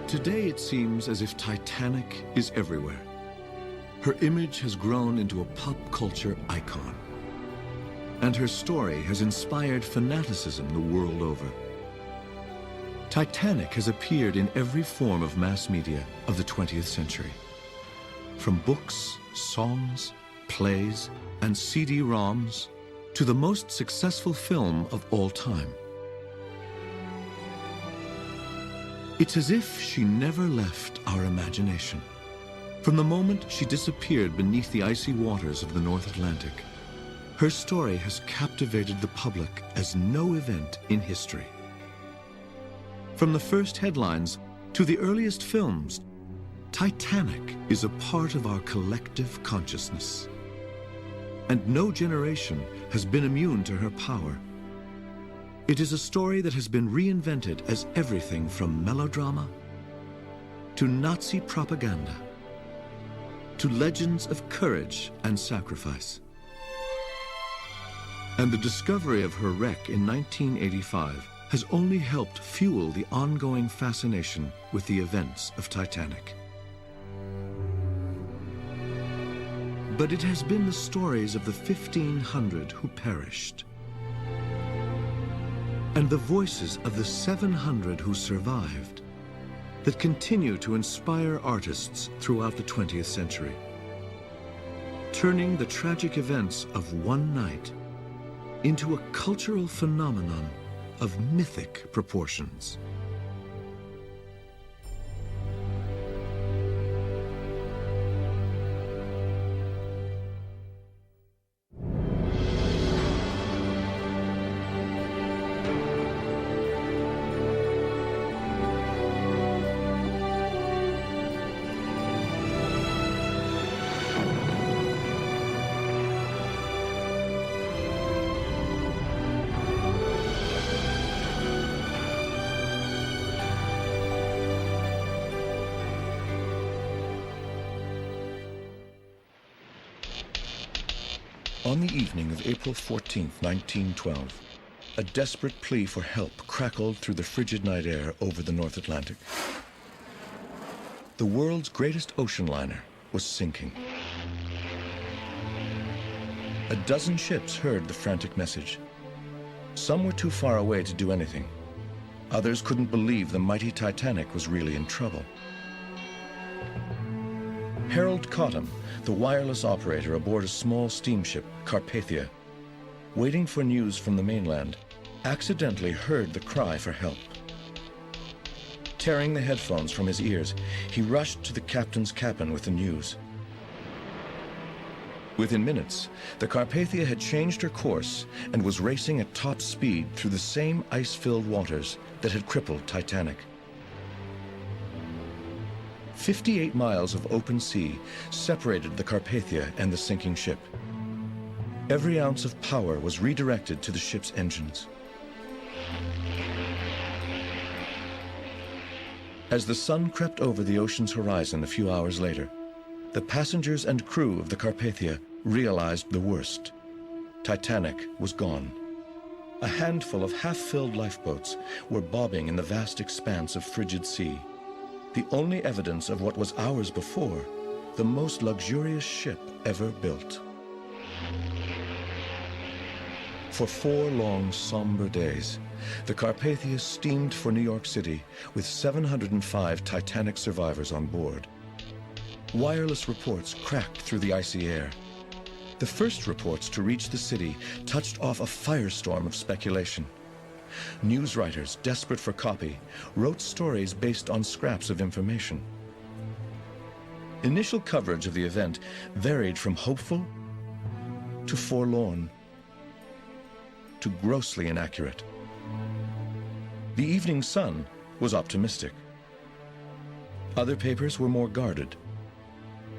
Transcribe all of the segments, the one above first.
Today it seems as if Titanic is everywhere. Her image has grown into a pop culture icon. And her story has inspired fanaticism the world over. Titanic has appeared in every form of mass media of the 20th century. From books, songs, plays, and CD-ROMs, to the most successful film of all time. It's as if she never left our imagination. From the moment she disappeared beneath the icy waters of the North Atlantic, her story has captivated the public as no event in history. From the first headlines to the earliest films, Titanic is a part of our collective consciousness. And no generation has been immune to her power. It is a story that has been reinvented as everything from melodrama to Nazi propaganda to legends of courage and sacrifice. And the discovery of her wreck in 1985 has only helped fuel the ongoing fascination with the events of Titanic. But it has been the stories of the 1,500 who perished, and the voices of the 700 who survived that continue to inspire artists throughout the 20th century, turning the tragic events of one night into a cultural phenomenon of mythic proportions. On the evening of April 14, 1912, a desperate plea for help crackled through the frigid night air over the North Atlantic. The world's greatest ocean liner was sinking. A dozen ships heard the frantic message. Some were too far away to do anything. Others couldn't believe the mighty Titanic was really in trouble. Harold Cottam, the wireless operator aboard a small steamship, Carpathia, waiting for news from the mainland, accidentally heard the cry for help. Tearing the headphones from his ears, he rushed to the captain's cabin with the news. Within minutes, the Carpathia had changed her course and was racing at top speed through the same ice-filled waters that had crippled Titanic. 58 miles of open sea separated the Carpathia and the sinking ship. Every ounce of power was redirected to the ship's engines. As the sun crept over the ocean's horizon a few hours later, the passengers and crew of the Carpathia realized the worst. Titanic was gone. A handful of half-filled lifeboats were bobbing in the vast expanse of frigid sea. The only evidence of what was hours before, the most luxurious ship ever built. For 4 long, somber days, the Carpathia steamed for New York City with 705 Titanic survivors on board. Wireless reports cracked through the icy air. The first reports to reach the city touched off a firestorm of speculation. News writers, desperate for copy, wrote stories based on scraps of information. Initial coverage of the event varied from hopeful to forlorn to grossly inaccurate. The Evening Sun was optimistic. Other papers were more guarded.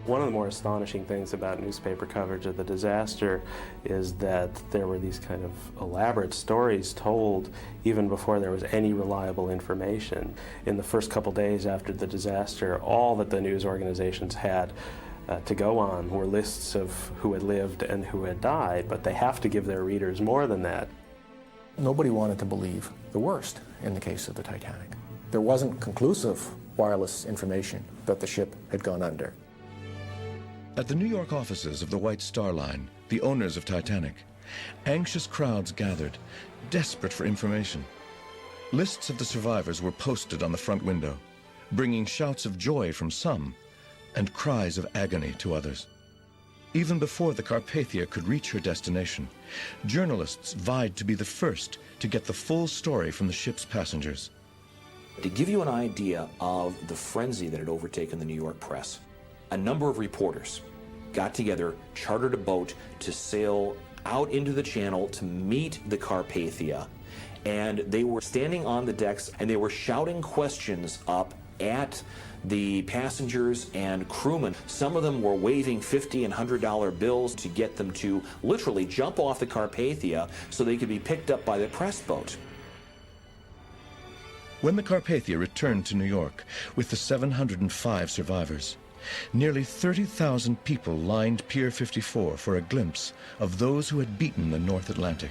One of the more astonishing things about newspaper coverage of the disaster is that there were these kind of elaborate stories told even before there was any reliable information. In the first couple days after the disaster, all that the news organizations had to go on were lists of who had lived and who had died, but they have to give their readers more than that. Nobody wanted to believe the worst in the case of the Titanic. There wasn't conclusive wireless information that the ship had gone under. At the New York offices of the White Star Line, the owners of Titanic, anxious crowds gathered, desperate for information. Lists of the survivors were posted on the front window, bringing shouts of joy from some and cries of agony to others. Even before the Carpathia could reach her destination, journalists vied to be the first to get the full story from the ship's passengers. To give you an idea of the frenzy that had overtaken the New York press, a number of reporters got together, chartered a boat to sail out into the channel to meet the Carpathia, and they were standing on the decks and they were shouting questions up at the passengers and crewmen. Some of them were waving $50 and $100 bills to get them to literally jump off the Carpathia so they could be picked up by the press boat. When the Carpathia returned to New York with the 705 survivors, nearly 30,000 people lined Pier 54 for a glimpse of those who had beaten the North Atlantic.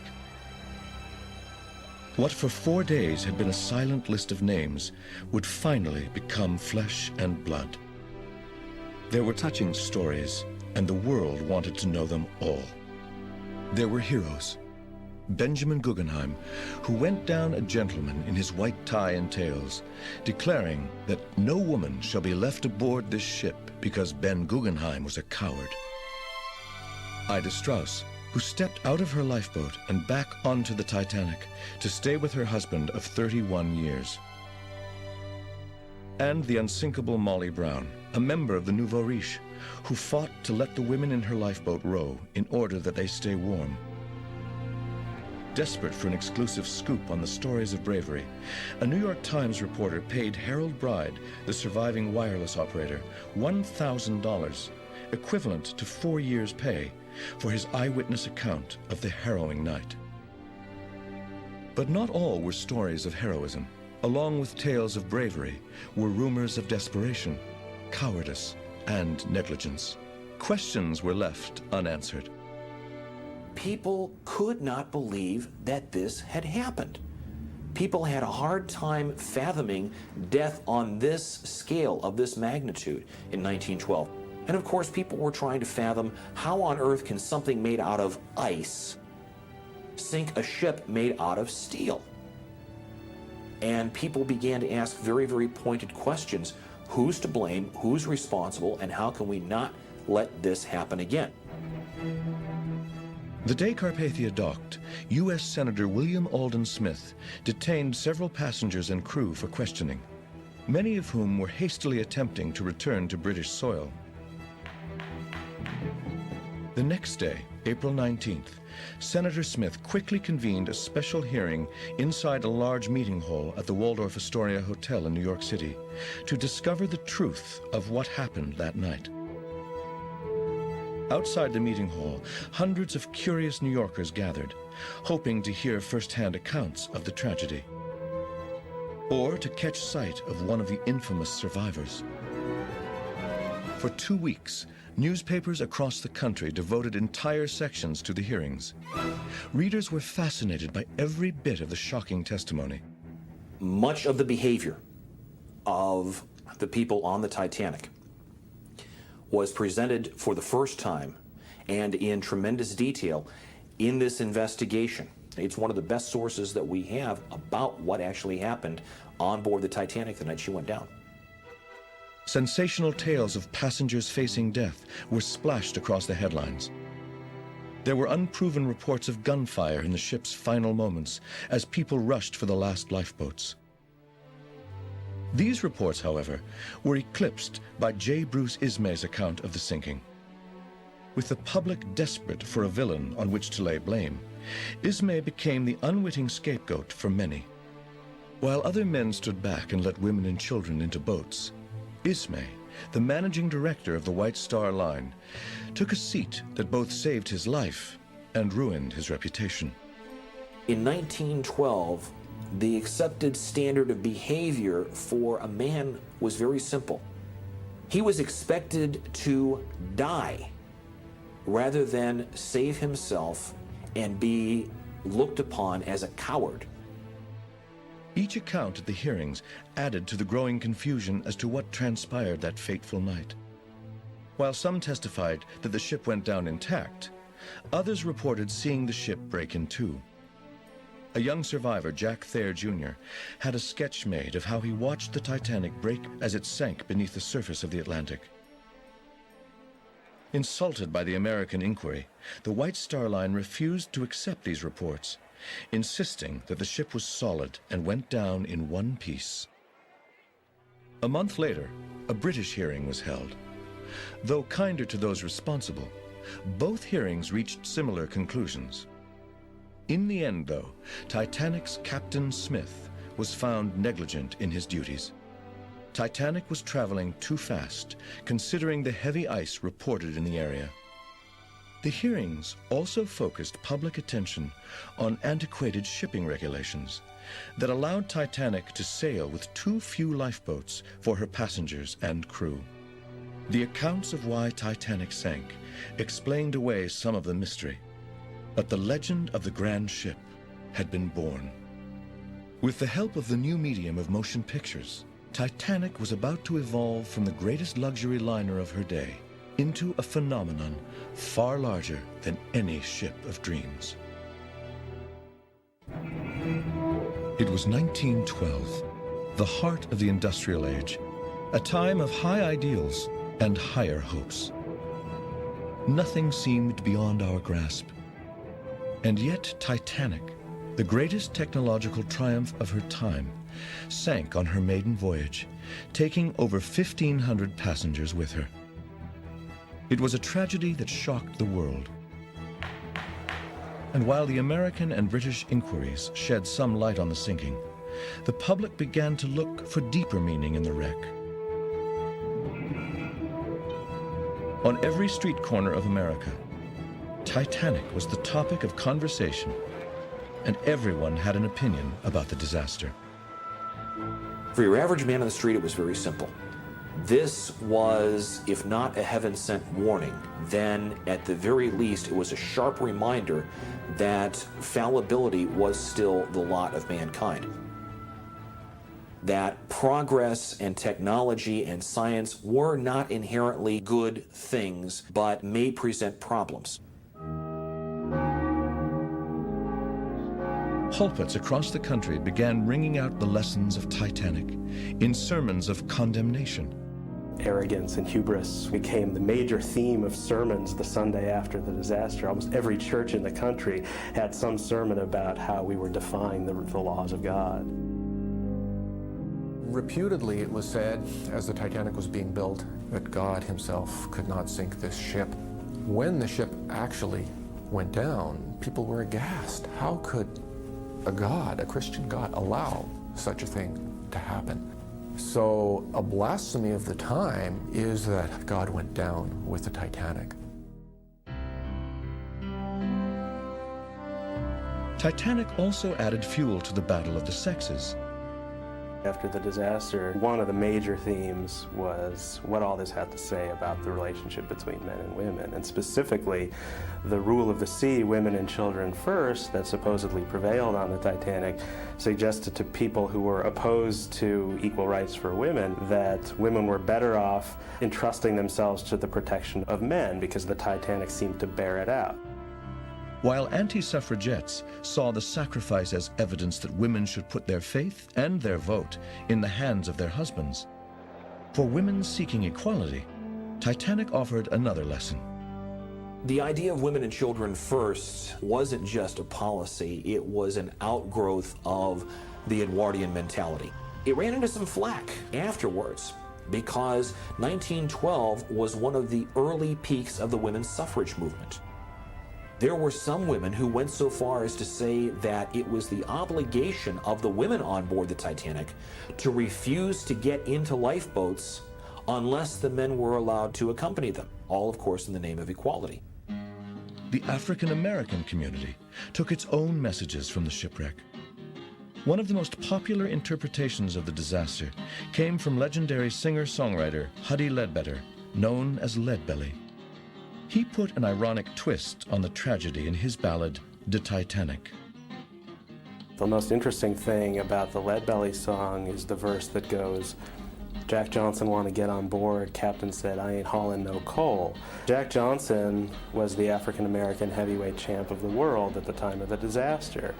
What for 4 days had been a silent list of names would finally become flesh and blood. There were touching stories, and the world wanted to know them all. There were heroes. Benjamin Guggenheim, who went down a gentleman in his white tie and tails, declaring that no woman shall be left aboard this ship because Ben Guggenheim was a coward. Ida Strauss, who stepped out of her lifeboat and back onto the Titanic to stay with her husband of 31 years. And the unsinkable Molly Brown, a member of the Nouveau Riche, who fought to let the women in her lifeboat row in order that they stay warm. Desperate for an exclusive scoop on the stories of bravery, a New York Times reporter paid Harold Bride, the surviving wireless operator, $1,000, equivalent to 4 years' pay, for his eyewitness account of the harrowing night. But not all were stories of heroism. Along with tales of bravery were rumors of desperation, cowardice, and negligence. Questions were left unanswered. People could not believe that this had happened. People had a hard time fathoming death on this scale, of this magnitude, in 1912. And of course, people were trying to fathom how on earth can something made out of ice sink a ship made out of steel? And people began to ask very, very pointed questions. Who's to blame? Who's responsible? And how can we not let this happen again? The day Carpathia docked, U.S. Senator William Alden Smith detained several passengers and crew for questioning, many of whom were hastily attempting to return to British soil. The next day, April 19th, Senator Smith quickly convened a special hearing inside a large meeting hall at the Waldorf Astoria Hotel in New York City to discover the truth of what happened that night. Outside the meeting hall, hundreds of curious New Yorkers gathered, hoping to hear first-hand accounts of the tragedy, or to catch sight of one of the infamous survivors. For 2 weeks, newspapers across the country devoted entire sections to the hearings. Readers were fascinated by every bit of the shocking testimony. Much of the behavior of the people on the Titanic was presented for the first time and in tremendous detail in this investigation. It's one of the best sources that we have about what actually happened on board the Titanic the night she went down. Sensational tales of passengers facing death were splashed across the headlines. There were unproven reports of gunfire in the ship's final moments as people rushed for the last lifeboats. These reports, however, were eclipsed by J. Bruce Ismay's account of the sinking. With the public desperate for a villain on which to lay blame, Ismay became the unwitting scapegoat for many. While other men stood back and let women and children into boats, Ismay, the managing director of the White Star Line, took a seat that both saved his life and ruined his reputation. In 1912, the accepted standard of behavior for a man was very simple. He was expected to die rather than save himself and be looked upon as a coward. Each account at the hearings added to the growing confusion as to what transpired that fateful night. While some testified that the ship went down intact, others reported seeing the ship break in two. A young survivor, Jack Thayer Jr., had a sketch made of how he watched the Titanic break as it sank beneath the surface of the Atlantic. Insulted by the American inquiry, the White Star Line refused to accept these reports, insisting that the ship was solid and went down in one piece. A month later, a British hearing was held. Though kinder to those responsible, both hearings reached similar conclusions. In the end, though, Titanic's Captain Smith was found negligent in his duties. Titanic was traveling too fast, considering the heavy ice reported in the area. The hearings also focused public attention on antiquated shipping regulations that allowed Titanic to sail with too few lifeboats for her passengers and crew. The accounts of why Titanic sank explained away some of the mystery, but the legend of the grand ship had been born. With the help of the new medium of motion pictures, Titanic was about to evolve from the greatest luxury liner of her day into a phenomenon far larger than any ship of dreams. It was 1912, the heart of the industrial age, a time of high ideals and higher hopes. Nothing seemed beyond our grasp. And yet Titanic, the greatest technological triumph of her time, sank on her maiden voyage, taking over 1,500 passengers with her. It was a tragedy that shocked the world. And while the American and British inquiries shed some light on the sinking, the public began to look for deeper meaning in the wreck. On every street corner of America, Titanic was the topic of conversation, and everyone had an opinion about the disaster. For your average man on the street, it was very simple. This was, if not a heaven-sent warning, then at the very least it was a sharp reminder that fallibility was still the lot of mankind. That progress and technology and science were not inherently good things, but may present problems. Pulpits across the country began ringing out the lessons of Titanic in sermons of condemnation. Arrogance and hubris became the major theme of sermons the Sunday after the disaster. Almost every church in the country had some sermon about how we were defying the laws of God. Reputedly, it was said, as the Titanic was being built, that God himself could not sink this ship. When the ship actually went down, people were aghast. How could a God, a Christian God, allow such a thing to happen? So a blasphemy of the time is that God went down with the Titanic. Titanic also added fuel to the battle of the sexes. After the disaster, one of the major themes was what all this had to say about the relationship between men and women, and specifically the rule of the sea, women and children first, that supposedly prevailed on the Titanic, suggested to people who were opposed to equal rights for women that women were better off entrusting themselves to the protection of men because the Titanic seemed to bear it out. While anti-suffragettes saw the sacrifice as evidence that women should put their faith and their vote in the hands of their husbands, for women seeking equality, Titanic offered another lesson. The idea of women and children first wasn't just a policy, it was an outgrowth of the Edwardian mentality. It ran into some flack afterwards because 1912 was one of the early peaks of the women's suffrage movement. There were some women who went so far as to say that it was the obligation of the women on board the Titanic to refuse to get into lifeboats unless the men were allowed to accompany them, all of course in the name of equality. The African American community took its own messages from the shipwreck. One of the most popular interpretations of the disaster came from legendary singer-songwriter Huddie Ledbetter, known as Leadbelly. He put an ironic twist on the tragedy in his ballad, "The Titanic." The most interesting thing about the Lead Belly song is the verse that goes, Jack Johnson want to get on board, Captain said, I ain't hauling no coal. Jack Johnson was the African-American heavyweight champ of the world at the time of the disaster.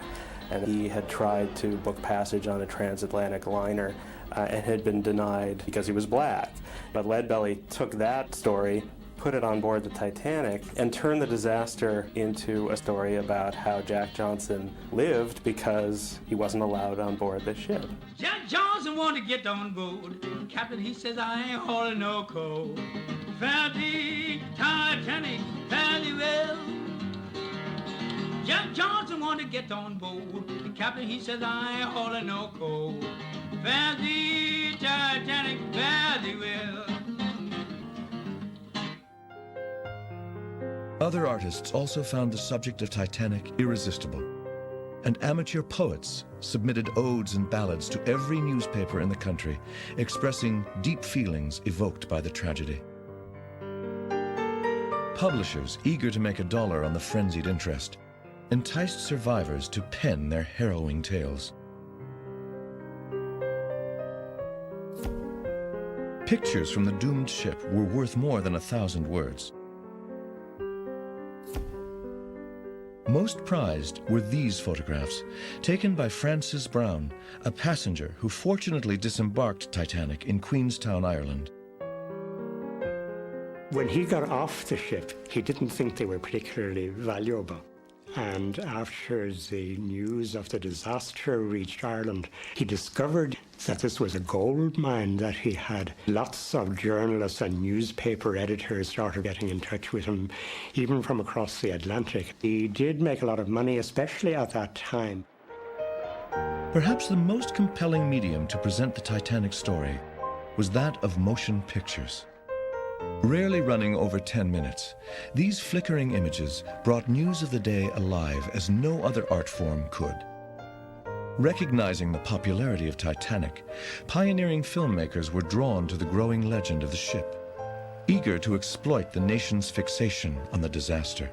And he had tried to book passage on a transatlantic liner and had been denied because he was black. But Lead Belly took that story, put it on board the Titanic, and turned the disaster into a story about how Jack Johnson lived because he wasn't allowed on board the ship. Jack Johnson wanted to get on board. Captain, he says, I ain't hauling no coal. Found the Titanic fairly well. Jack Johnson wanted to get on board. The captain, he says, I ain't hauling no coal. Found the Titanic fairly well. Other artists also found the subject of Titanic irresistible, and amateur poets submitted odes and ballads to every newspaper in the country, expressing deep feelings evoked by the tragedy. Publishers, eager to make $1 on the frenzied interest, enticed survivors to pen their harrowing tales. Pictures from the doomed ship were worth more than 1,000 words. Most prized were these photographs, taken by Francis Brown, a passenger who fortunately disembarked Titanic in Queenstown, Ireland. When he got off the ship, he didn't think they were particularly valuable. And after the news of the disaster reached Ireland, he discovered that this was a gold mine, that he had lots of journalists and newspaper editors started getting in touch with him, even from across the Atlantic. He did make a lot of money, especially at that time. Perhaps the most compelling medium to present the Titanic story was that of motion pictures. Rarely running over 10 minutes, these flickering images brought news of the day alive as no other art form could. Recognizing the popularity of Titanic, pioneering filmmakers were drawn to the growing legend of the ship, eager to exploit the nation's fixation on the disaster.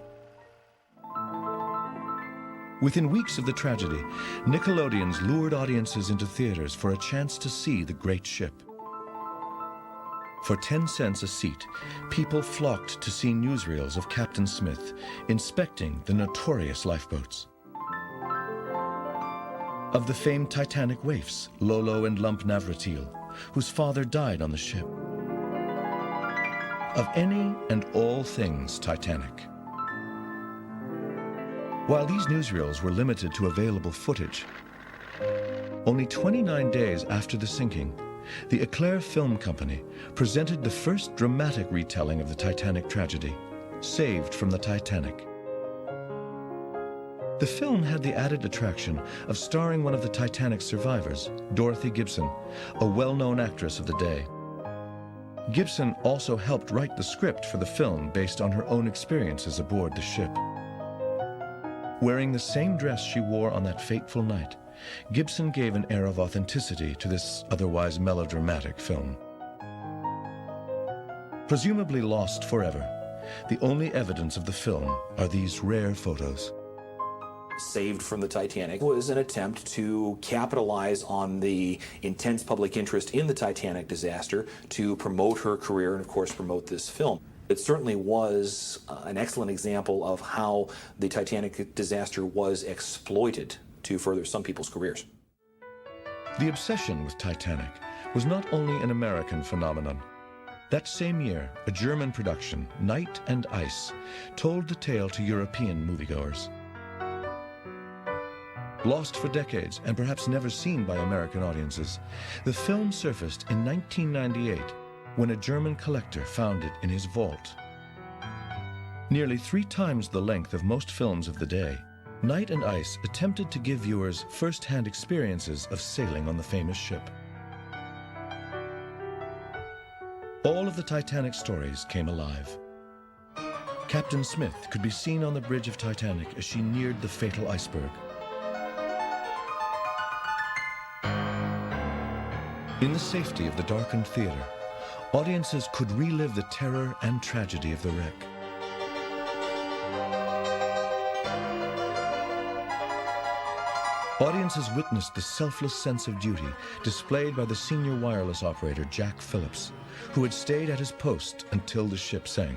Within weeks of the tragedy, Nickelodeons lured audiences into theaters for a chance to see the great ship. For 10 cents a seat, people flocked to see newsreels of Captain Smith inspecting the notorious lifeboats. Of the famed Titanic waifs, Lolo and Lump Navratil, whose father died on the ship. Of any and all things Titanic. While these newsreels were limited to available footage, only 29 days after the sinking, the Eclair Film Company presented the first dramatic retelling of the Titanic tragedy, Saved from the Titanic. The film had the added attraction of starring one of the Titanic survivors, Dorothy Gibson, a well-known actress of the day. Gibson also helped write the script for the film based on her own experiences aboard the ship. Wearing the same dress she wore on that fateful night, Gibson gave an air of authenticity to this otherwise melodramatic film. Presumably lost forever, the only evidence of the film are these rare photos. Saved from the Titanic was an attempt to capitalize on the intense public interest in the Titanic disaster to promote her career and, of course, promote this film. It certainly was an excellent example of how the Titanic disaster was exploited to further some people's careers. The obsession with Titanic was not only an American phenomenon. That same year, a German production, Night and Ice, told the tale to European moviegoers. Lost for decades and perhaps never seen by American audiences, the film surfaced in 1998 when a German collector found it in his vault. Nearly 3 times the length of most films of the day, Night and Ice attempted to give viewers first-hand experiences of sailing on the famous ship. All of the Titanic stories came alive. Captain Smith could be seen on the bridge of Titanic as she neared the fatal iceberg. In the safety of the darkened theater, audiences could relive the terror and tragedy of the wreck. Audiences witnessed the selfless sense of duty displayed by the senior wireless operator, Jack Phillips, who had stayed at his post until the ship sank.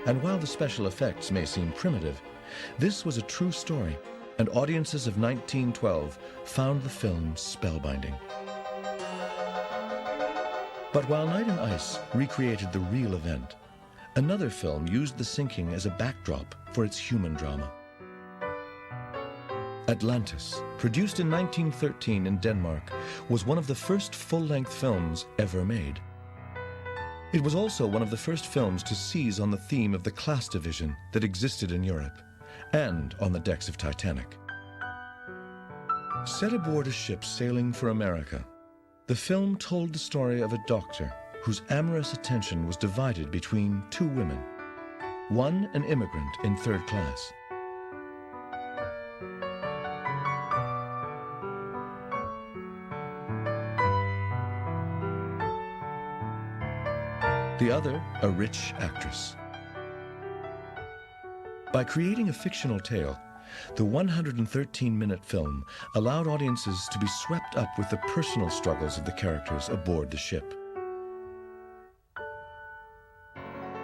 And while the special effects may seem primitive, this was a true story, and audiences of 1912 found the film spellbinding. But while Night and Ice recreated the real event, another film used the sinking as a backdrop for its human drama. Atlantis, produced in 1913 in Denmark, was one of the first full-length films ever made. It was also one of the first films to seize on the theme of the class division that existed in Europe, and on the decks of Titanic. Set aboard a ship sailing for America, the film told the story of a doctor whose amorous attention was divided between two women, one an immigrant in third class. The other, a rich actress. By creating a fictional tale, the 113-minute film allowed audiences to be swept up with the personal struggles of the characters aboard the ship.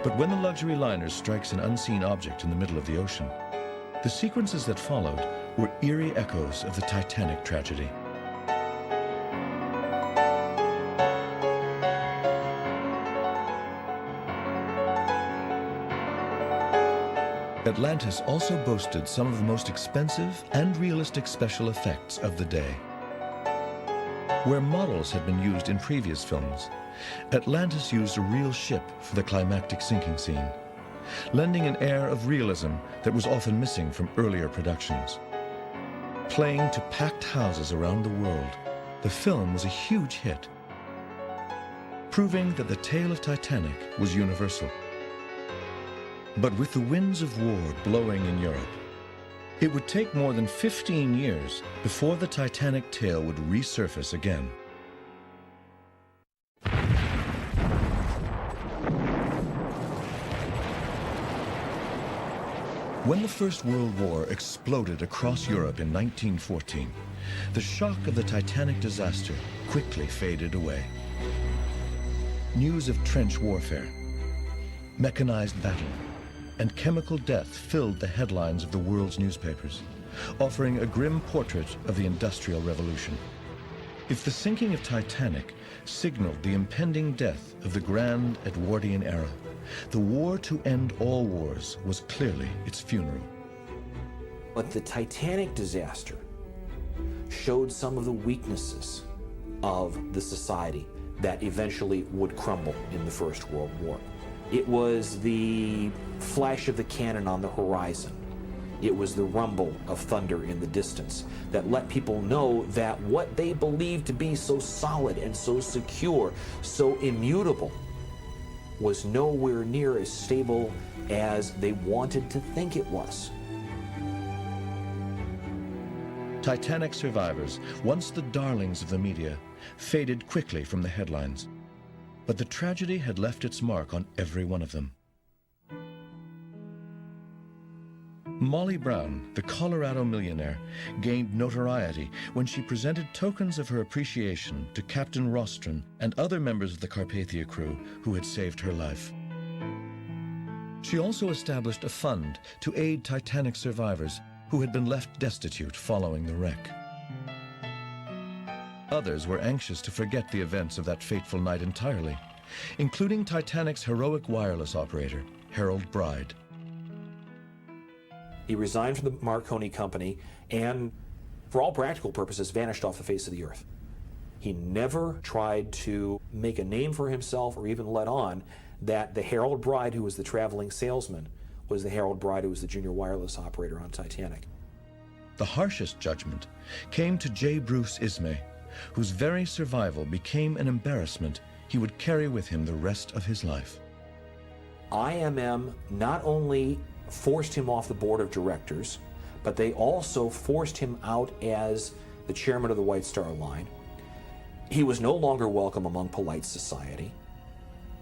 But when the luxury liner strikes an unseen object in the middle of the ocean, the sequences that followed were eerie echoes of the Titanic tragedy. Atlantis also boasted some of the most expensive and realistic special effects of the day. Where models had been used in previous films, Atlantis used a real ship for the climactic sinking scene, lending an air of realism that was often missing from earlier productions. Playing to packed houses around the world, the film was a huge hit, proving that the tale of Titanic was universal. But with the winds of war blowing in Europe, it would take more than 15 years before the Titanic tale would resurface again. When the First World War exploded across Europe in 1914, the shock of the Titanic disaster quickly faded away. News of trench warfare, mechanized battle, and chemical death filled the headlines of the world's newspapers, offering a grim portrait of the Industrial Revolution. If the sinking of Titanic signaled the impending death of the grand Edwardian era, the war to end all wars was clearly its funeral. But the Titanic disaster showed some of the weaknesses of the society that eventually would crumble in the First World War. It was the flash of the cannon on the horizon. It was the rumble of thunder in the distance that let people know that what they believed to be so solid and so secure, so immutable, was nowhere near as stable as they wanted to think it was. Titanic survivors, once the darlings of the media, faded quickly from the headlines. But the tragedy had left its mark on every one of them. Molly Brown, the Colorado millionaire, gained notoriety when she presented tokens of her appreciation to Captain Rostron and other members of the Carpathia crew who had saved her life. She also established a fund to aid Titanic survivors who had been left destitute following the wreck. Others were anxious to forget the events of that fateful night entirely, including Titanic's heroic wireless operator, Harold Bride. He resigned from the Marconi Company and, for all practical purposes, vanished off the face of the earth. He never tried to make a name for himself or even let on that the Harold Bride, who was the traveling salesman, was the Harold Bride who was the junior wireless operator on Titanic. The harshest judgment came to J. Bruce Ismay, whose very survival became an embarrassment he would carry with him the rest of his life. IMM not only forced him off the board of directors, but they also forced him out as the chairman of the White Star Line. He was no longer welcome among polite society,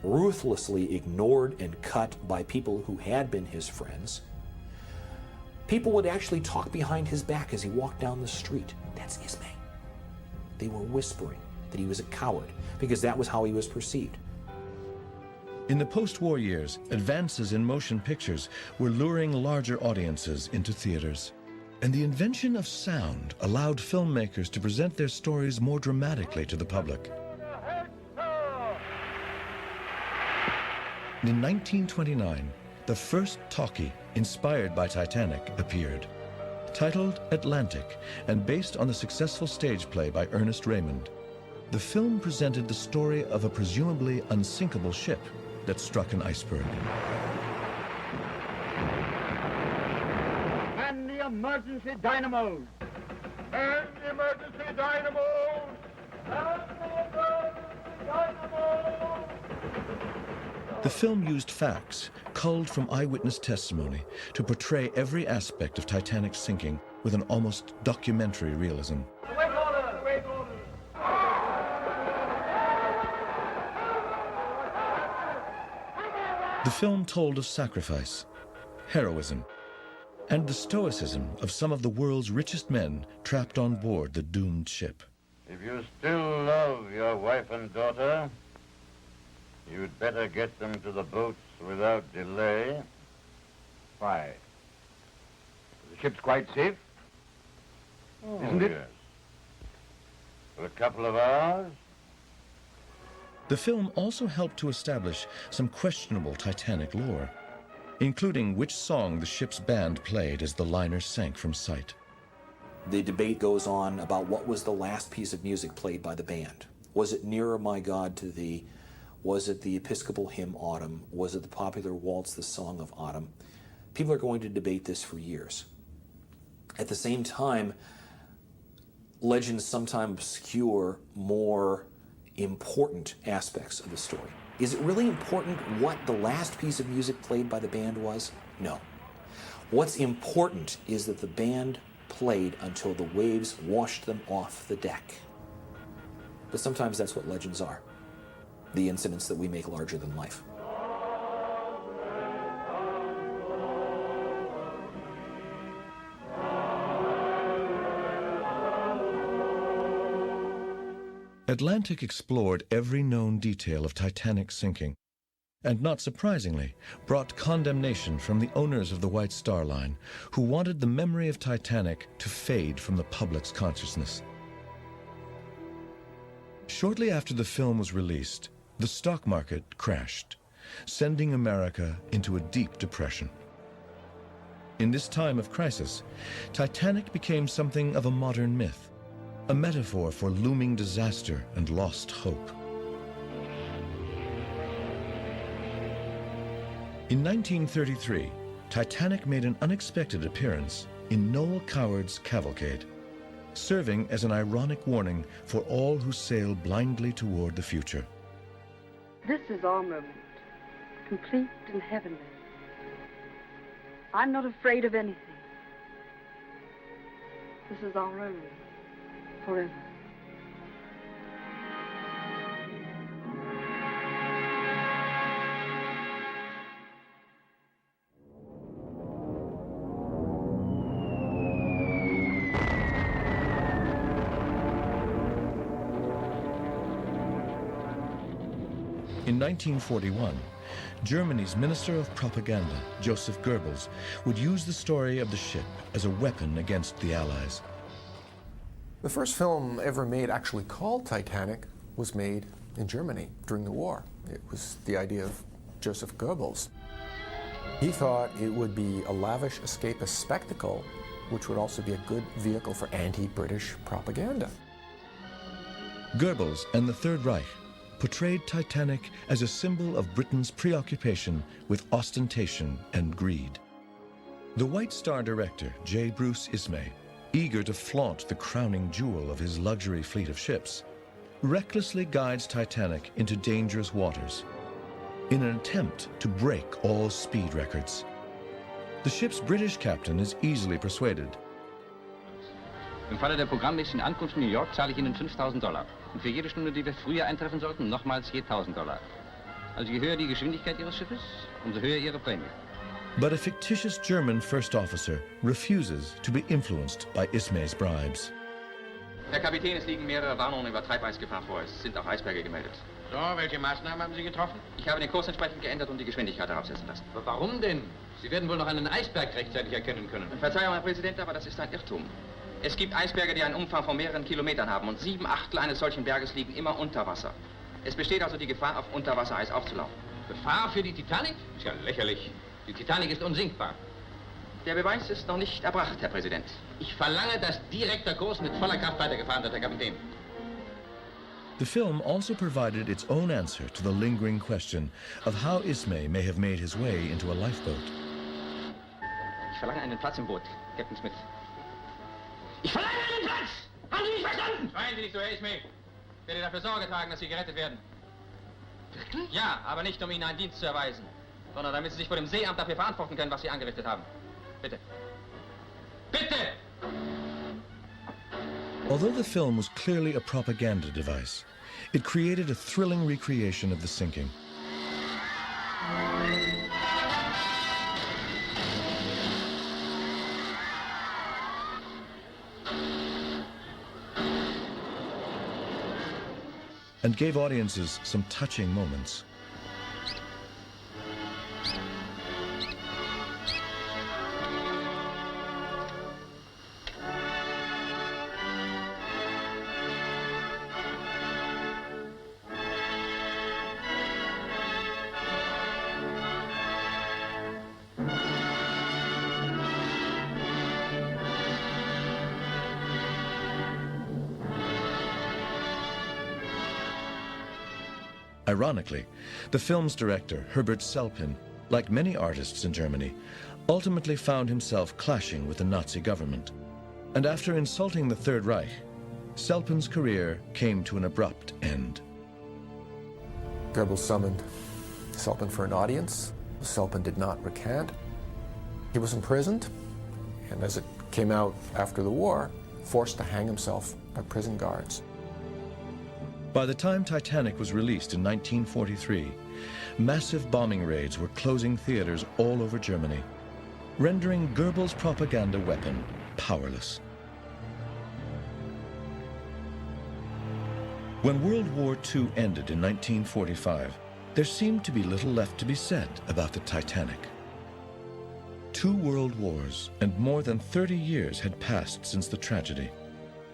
ruthlessly ignored and cut by people who had been his friends. People would actually talk behind his back as he walked down the street. That's Ismay. They were whispering that he was a coward because that was how he was perceived. In the post-war years, advances in motion pictures were luring larger audiences into theaters. And the invention of sound allowed filmmakers to present their stories more dramatically to the public. In 1929, the first talkie, inspired by Titanic, appeared. Titled Atlantic and based on the successful stage play by Ernest Raymond, the film presented the story of a presumably unsinkable ship that struck an iceberg. And the emergency dynamos! And the emergency dynamos! And the emergency dynamos! The film used facts, culled from eyewitness testimony, to portray every aspect of Titanic's sinking with an almost documentary realism. Wait order! Wait order! The film told of sacrifice, heroism, and the stoicism of some of the world's richest men trapped on board the doomed ship. If you still love your wife and daughter, you'd better get them to the boats without delay. Why? The ship's quite safe? Oh, Isn't it? Yes. For a couple of hours? The film also helped to establish some questionable Titanic lore, including which song the ship's band played as the liner sank from sight. The debate goes on about what was the last piece of music played by the band. Was it Nearer My God to Thee? Was it the Episcopal hymn Autumn? Was it the popular waltz, The Song of Autumn? People are going to debate this for years. At the same time, legends sometimes obscure more important aspects of the story. Is it really important what the last piece of music played by the band was? No. What's important is that the band played until the waves washed them off the deck. But sometimes that's what legends are. The incidents that we make larger than life. Atlantic explored every known detail of Titanic's sinking, and not surprisingly, brought condemnation from the owners of the White Star Line, who wanted the memory of Titanic to fade from the public's consciousness. Shortly after the film was released, the stock market crashed, sending America into a deep depression. In this time of crisis, Titanic became something of a modern myth, a metaphor for looming disaster and lost hope. In 1933, Titanic made an unexpected appearance in Noel Coward's Cavalcade, serving as an ironic warning for all who sail blindly toward the future. This is our moment, complete and heavenly. I'm not afraid of anything. This is our own, forever. In 1941, Germany's Minister of Propaganda, Joseph Goebbels, would use the story of the ship as a weapon against the Allies. The first film ever made actually called Titanic was made in Germany during the war. It was the idea of Joseph Goebbels. He thought it would be a lavish escapist spectacle, which would also be a good vehicle for anti-British propaganda. Goebbels and the Third Reich portrayed Titanic as a symbol of Britain's preoccupation with ostentation and greed. The White Star director, J. Bruce Ismay, eager to flaunt the crowning jewel of his luxury fleet of ships, recklessly guides Titanic into dangerous waters in an attempt to break all speed records. The ship's British captain is easily persuaded. Im Falle der programmmäßigen Ankunft in New York zahle ich Ihnen $5.000. Und für jede Stunde, die wir früher eintreffen sollten, nochmals je $1.000. Also je höher die Geschwindigkeit Ihres Schiffes, umso höher Ihre Prämie. But a fictitious German first officer refuses to be influenced by Ismay's bribes. Herr Kapitän, es liegen mehrere Warnungen über Treibeisgefahr vor. Es sind auch Eisberge gemeldet. So, welche Maßnahmen haben Sie getroffen? Ich habe den Kurs entsprechend geändert und die Geschwindigkeit herabsetzen lassen. Aber warum denn? Sie werden wohl noch einen Eisberg rechtzeitig erkennen können. Verzeihung, Herr Präsident, aber das ist ein Irrtum. Es gibt Eisberge, die einen Umfang von mehreren Kilometern haben und 7/8 eines solchen Berges liegen immer unter Wasser. Es besteht also die Gefahr, auf Unterwassereis aufzulaufen. Gefahr für die Titanic? Ist ja lächerlich. Die Titanic ist unsinkbar. Der Beweis ist noch nicht erbracht, Herr Präsident. Ich verlange, dass direkt der Kurs mit voller Kraft weitergefahren wird, Herr Kapitän. The film also provided its own answer to the lingering question of how Ismay may have made his way into a lifeboat. Ich verlange einen Platz im Boot, Captain Smith. Ich verlange einen Platz! Haben Sie mich verstanden? Schreien Sie nicht so, Herr Ismay. Ich werde dafür Sorge tragen, dass Sie gerettet werden. Wirklich? Ja, aber nicht, um Ihnen einen Dienst zu erweisen, sondern damit Sie sich vor dem Seeamt dafür verantworten können, was Sie angerichtet haben. Bitte. Bitte! Although the film was clearly a propaganda device, it created a thrilling recreation of the sinking. And gave audiences some touching moments. Ironically, the film's director, Herbert Selpin, like many artists in Germany, ultimately found himself clashing with the Nazi government. And after insulting the Third Reich, Selpin's career came to an abrupt end. Goebbels summoned Selpin for an audience. Selpin did not recant. He was imprisoned, and as it came out after the war, forced to hang himself by prison guards. By the time Titanic was released in 1943, massive bombing raids were closing theaters all over Germany, rendering Goebbels' propaganda weapon powerless. When World War II ended in 1945, there seemed to be little left to be said about the Titanic. 2 world wars and more than 30 years had passed since the tragedy.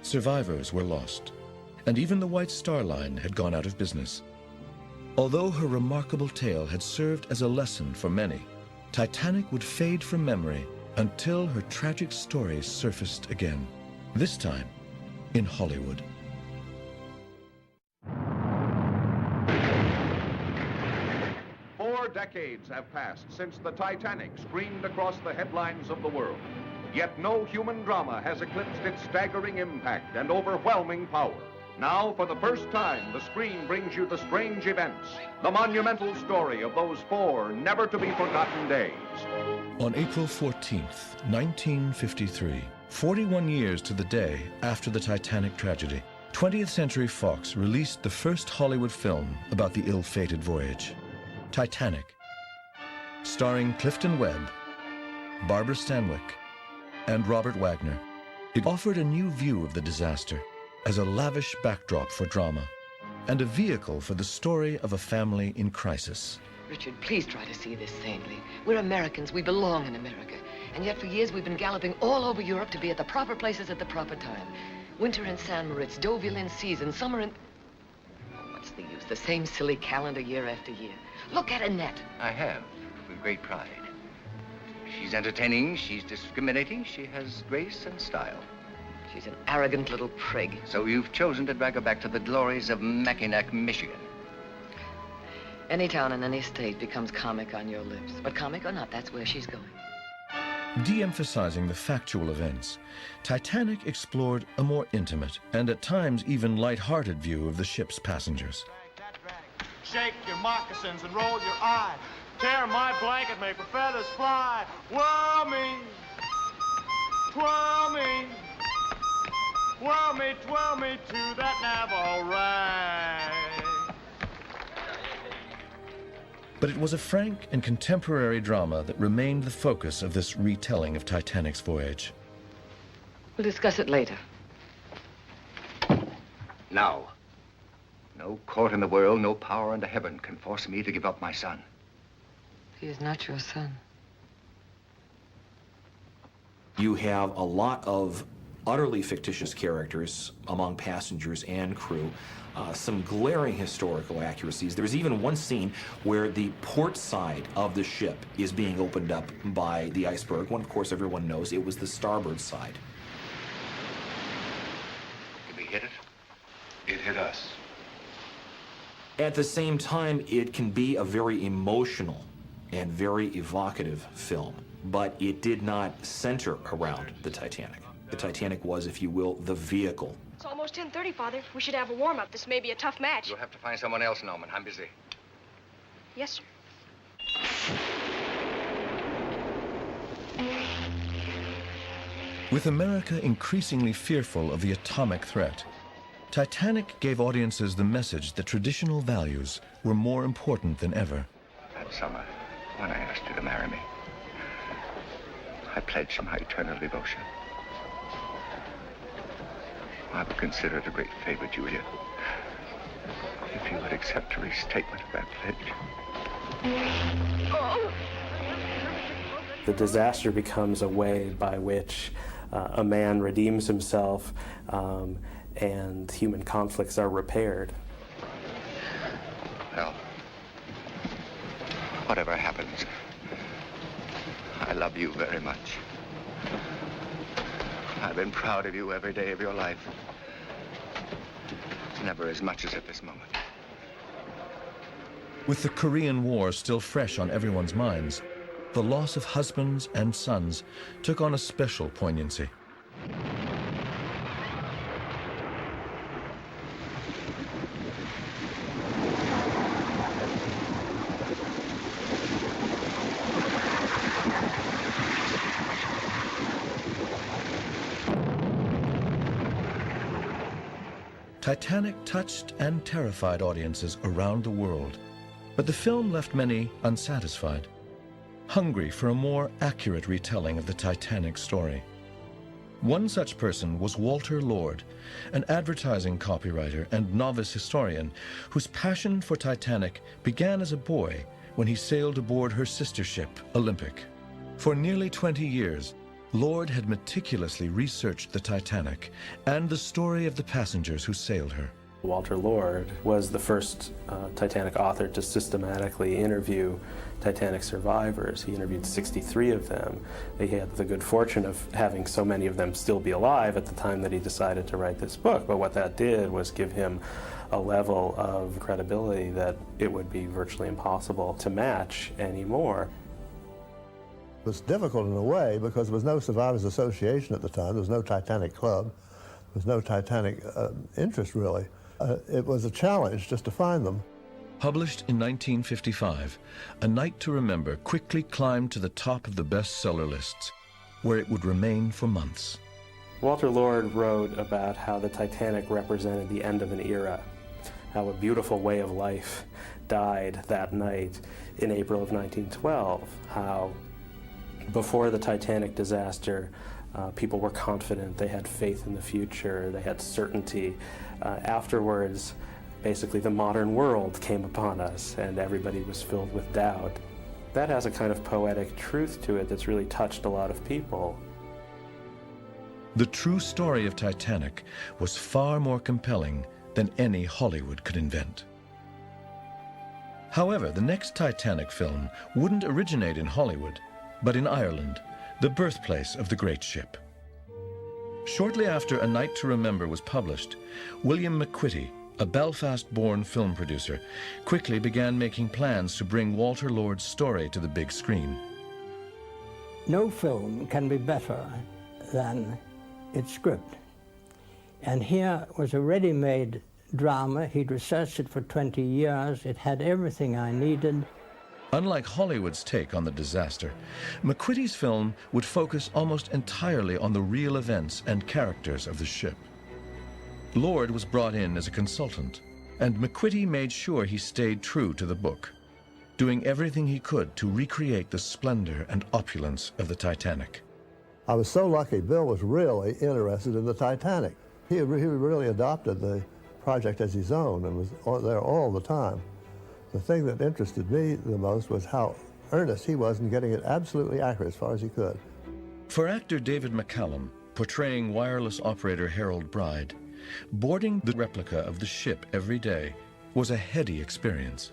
Survivors were lost, and even the White Star Line had gone out of business. Although her remarkable tale had served as a lesson for many, Titanic would fade from memory until her tragic story surfaced again, this time in Hollywood. Four decades have passed since the Titanic screamed across the headlines of the world. Yet no human drama has eclipsed its staggering impact and overwhelming power. Now, for the first time, the screen brings you the strange events, the monumental story of those 4 never-to-be-forgotten days. On April 14th, 1953, 41 years to the day after the Titanic tragedy, 20th Century Fox released the first Hollywood film about the ill-fated voyage, Titanic, starring Clifton Webb, Barbara Stanwyck, and Robert Wagner. It offered a new view of the disaster as a lavish backdrop for drama and a vehicle for the story of a family in crisis. Richard, please try to see this sanely. We're Americans. We belong in America. And yet for years we've been galloping all over Europe to be at the proper places at the proper time. Winter in San Moritz, Deauville in season, summer in... Oh, what's the use? The same silly calendar year after year. Look at Annette. I have, with great pride. She's entertaining, she's discriminating, she has grace and style. She's an arrogant little prig. So you've chosen to drag her back to the glories of Mackinac, Michigan. Any town in any state becomes comic on your lips. But comic or not, that's where she's going. De-emphasizing the factual events, Titanic explored a more intimate and at times even light-hearted view of the ship's passengers. Shake your moccasins and roll your eye. Tear my blanket, make the feathers fly. Whirl me, twirl me. Whirl me, twirl me to that Navajo rag. But it was a frank and contemporary drama that remained the focus of this retelling of Titanic's voyage. We'll discuss it later. Now. No court in the world, no power under heaven can force me to give up my son. He is not your son. You have a lot of utterly fictitious characters among passengers and crew, some glaring historical accuracies. There's even one scene where the port side of the ship is being opened up by the iceberg, when of course everyone knows it was the starboard side. Did we hit it? It hit us. At the same time, it can be a very emotional and very evocative film, but it did not center around the Titanic. The Titanic was, if you will, the vehicle. It's almost 10:30, Father. We should have a warm-up. This may be a tough match. You'll have to find someone else, Norman. I'm busy. Yes, sir. With America increasingly fearful of the atomic threat, Titanic gave audiences the message that traditional values were more important than ever. That summer, when I asked you to marry me, I pledged my eternal devotion. I would consider it a great favor, Julia, if you would accept a restatement of that pledge. The disaster becomes a way by which a man redeems himself and human conflicts are repaired. Well, whatever happens, I love you very much. I've been proud of you every day of your life. Never as much as at this moment. With the Korean War still fresh on everyone's minds, the loss of husbands and sons took on a special poignancy. Titanic touched and terrified audiences around the world, but the film left many unsatisfied, hungry for a more accurate retelling of the Titanic story. One such person was Walter Lord, an advertising copywriter and novice historian whose passion for Titanic began as a boy when he sailed aboard her sister ship, Olympic. For nearly 20 years, Lord had meticulously researched the Titanic and the story of the passengers who sailed her. Walter Lord was the first Titanic author to systematically interview Titanic survivors. He interviewed 63 of them. He had the good fortune of having so many of them still be alive at the time that he decided to write this book. But what that did was give him a level of credibility that it would be virtually impossible to match anymore. It was difficult in a way because there was no Survivors Association at the time. There was no Titanic Club. There was no Titanic interest, really. It was a challenge just to find them. Published in 1955, A Night to Remember quickly climbed to the top of the bestseller lists, where it would remain for months. Walter Lord wrote about how the Titanic represented the end of an era, how a beautiful way of life died that night in April of 1912, how before the Titanic disaster, people were confident, they had faith in the future, they had certainty. Afterwards, basically the modern world came upon us and everybody was filled with doubt. That has a kind of poetic truth to it that's really touched a lot of people. The true story of Titanic was far more compelling than any Hollywood could invent. However, the next Titanic film wouldn't originate in Hollywood, but in Ireland, the birthplace of the great ship. Shortly after A Night to Remember was published, William McQuitty, a Belfast-born film producer, quickly began making plans to bring Walter Lord's story to the big screen. No film can be better than its script. And here was a ready-made drama. He'd researched it for 20 years. It had everything I needed. Unlike Hollywood's take on the disaster, McQuitty's film would focus almost entirely on the real events and characters of the ship. Lord was brought in as a consultant, and McQuitty made sure he stayed true to the book. doing everything he could to recreate the splendor and opulence of the Titanic. I was so lucky. Bill was really interested in the Titanic. He really adopted the project as his own and was there all the time. The thing that interested me the most was how earnest he was in getting it absolutely accurate as far as he could. For actor David McCallum, portraying wireless operator Harold Bride, boarding the replica of the ship every day was a heady experience.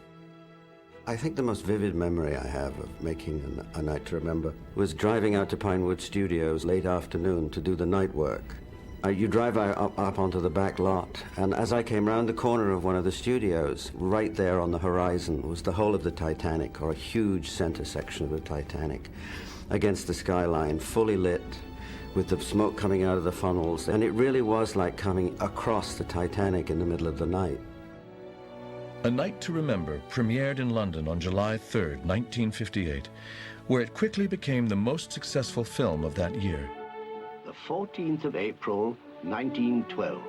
I think the most vivid memory I have of making A Night to Remember was driving out to Pinewood Studios late afternoon to do the night work. You drive up onto the back lot, and as I came round the corner of one of the studios, right there on the horizon was the whole of the Titanic, or a huge center section of the Titanic, against the skyline, fully lit, with the smoke coming out of the funnels, and it really was like coming across the Titanic in the middle of the night. A Night to Remember premiered in London on July 3rd, 1958, where it quickly became the most successful film of that year. The 14th of April, 1912.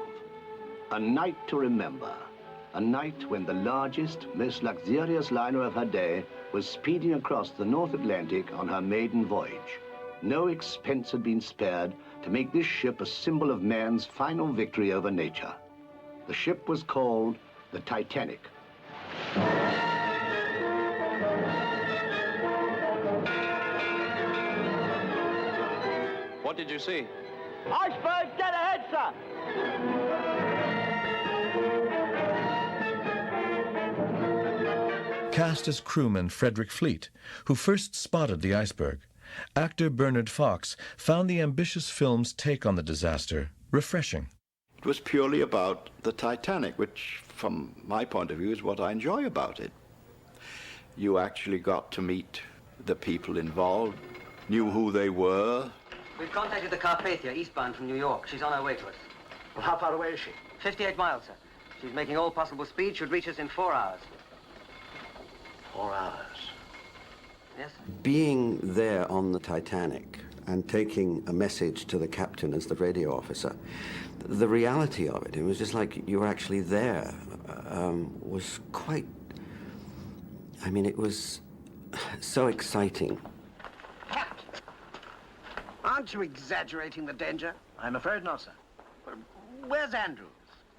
A night to remember. A night when the largest, most luxurious liner of her day was speeding across the North Atlantic on her maiden voyage. No expense had been spared to make this ship a symbol of man's final victory over nature. The ship was called the Titanic. What did you see? Iceberg, dead ahead, sir! Cast as crewman Frederick Fleet, who first spotted the iceberg, actor Bernard Fox found the ambitious film's take on the disaster refreshing. It was purely about the Titanic, which, from my point of view, is what I enjoy about it. You actually got to meet the people involved, knew who they were. We've contacted the Carpathia, eastbound from New York. She's on her way to us. Well, how far away is she? 58 miles, sir. She's making all possible speed. Should reach us in 4 hours. 4 hours. Yes, sir. Being there on the Titanic and taking a message to the captain as the radio officer, the reality of it was just like you were actually there, was quite, I mean, it was so exciting. Aren't you exaggerating the danger? I'm afraid not, sir. Where's Andrews?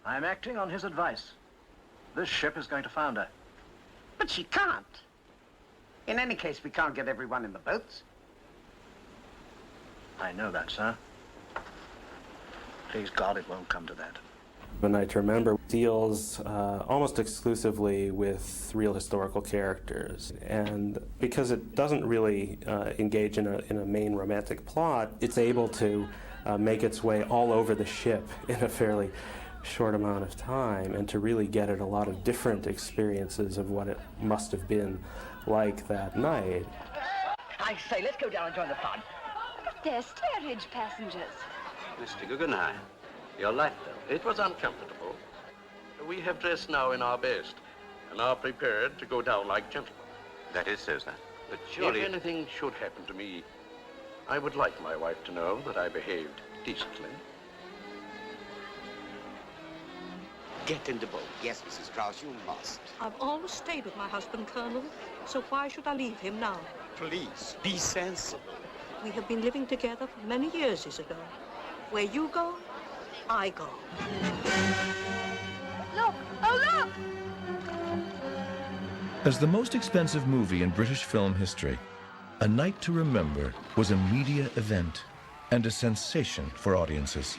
I'm acting on his advice. This ship is going to founder. But she can't. In any case, we can't get everyone in the boats. I know that, sir. Please God, it won't come to that. A Night to Remember deals almost exclusively with real historical characters, and because it doesn't really engage in a main romantic plot, it's able to make its way all over the ship in a fairly short amount of time, and to really get at a lot of different experiences of what it must have been like that night. I say, let's go down and join the fun. They're steerage passengers. Mr. Guggenheim, your light bill, it was uncomfortable. We have dressed now in our best and are prepared to go down like gentlemen. That is so, sir. But surely, if anything should happen to me, I would like my wife to know that I behaved decently. Get in the boat. Yes, Mrs. Krause, you must. I've always stayed with my husband, Colonel, so why should I leave him now? Please, be sensible. We have been living together for many years, Isidore. Where you go, I go. Look! Oh, look! As the most expensive movie in British film history, A Night to Remember was a media event and a sensation for audiences.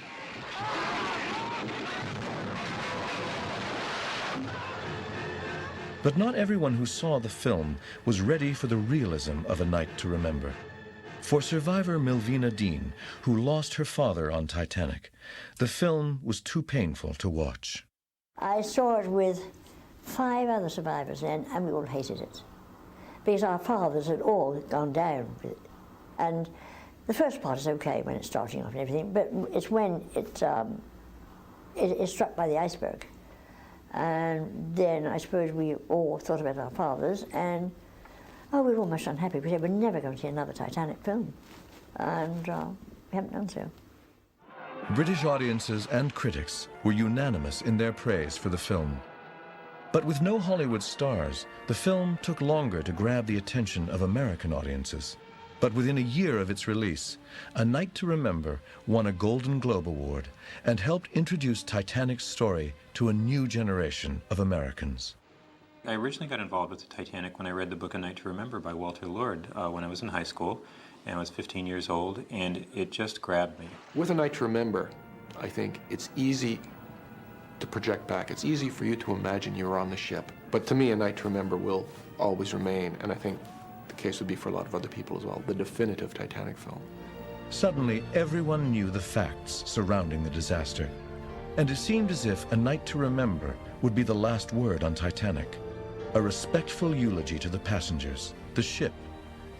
But not everyone who saw the film was ready for the realism of A Night to Remember. For survivor Milvina Dean, who lost her father on Titanic, the film was too painful to watch. I saw it with 5 other survivors then, and we all hated it, because our fathers had all gone down with it. And the first part is okay when it's starting off and everything, but it's when it's struck by the iceberg. And then I suppose we all thought about our fathers, and we were almost unhappy. We said we're never going to see another Titanic film, and we haven't done so. British audiences and critics were unanimous in their praise for the film. But with no Hollywood stars, the film took longer to grab the attention of American audiences. But within a year of its release, A Night to Remember won a Golden Globe Award and helped introduce Titanic's story to a new generation of Americans. I originally got involved with the Titanic when I read the book A Night to Remember by Walter Lord when I was in high school, and I was 15 years old, and it just grabbed me. With A Night to Remember, I think it's easy to project back. It's easy for you to imagine you're on the ship. But to me, A Night to Remember will always remain, and I think the case would be for a lot of other people as well, the definitive Titanic film. Suddenly, everyone knew the facts surrounding the disaster, and it seemed as if A Night to Remember would be the last word on Titanic, a respectful eulogy to the passengers, the ship,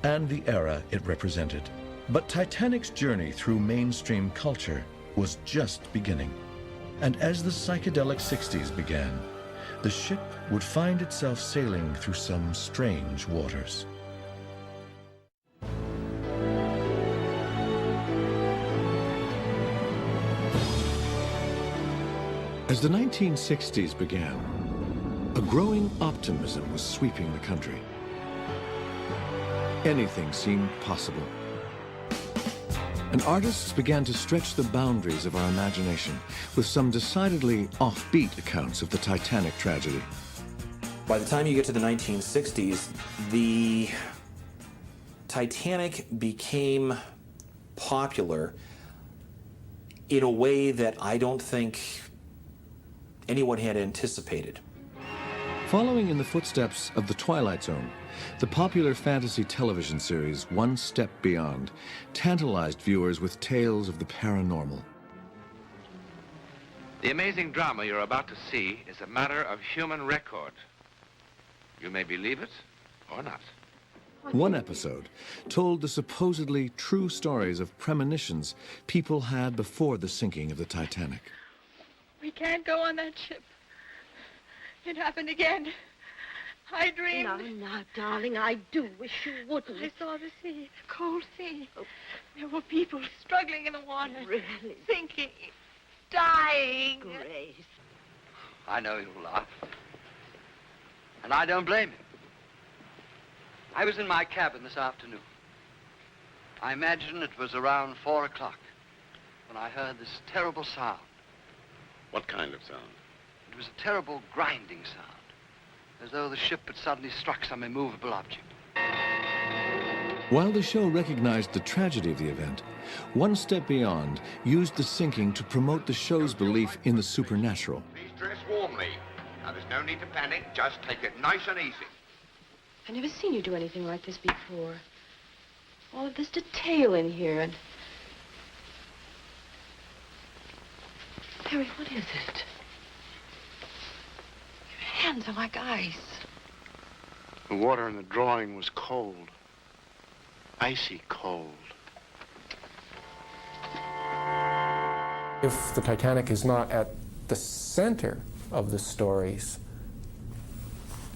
and the era it represented. But Titanic's journey through mainstream culture was just beginning. And as the psychedelic 60s began, the ship would find itself sailing through some strange waters. As the 1960s began, a growing optimism was sweeping the country. Anything seemed possible. And artists began to stretch the boundaries of our imagination with some decidedly offbeat accounts of the Titanic tragedy. By the time you get to the 1960s, the Titanic became popular in a way that I don't think anyone had anticipated. Following in the footsteps of The Twilight Zone, the popular fantasy television series One Step Beyond tantalized viewers with tales of the paranormal. The amazing drama you're about to see is a matter of human record. You may believe it or not. One episode told the supposedly true stories of premonitions people had before the sinking of the Titanic. We can't go on that ship. It happened again. I dreamed. No, darling, I do wish you wouldn't. I saw the sea, the cold sea. Oh. There were people struggling in the water. Really? Sinking, dying. Grace. I know you'll laugh. And I don't blame you. I was in my cabin this afternoon. I imagine it was around 4 o'clock when I heard this terrible sound. What kind of sound? It was a terrible grinding sound, as though the ship had suddenly struck some immovable object. While the show recognized the tragedy of the event, One Step Beyond used the sinking to promote the show's belief in the supernatural. Please dress warmly. Now, there's no need to panic. Just take it nice and easy. I've never seen you do anything like this before. All of this detail in here and... Harry, what is it? Your hands are like ice. The water in the drawing was cold. Icy cold. If the Titanic is not at the center of the stories,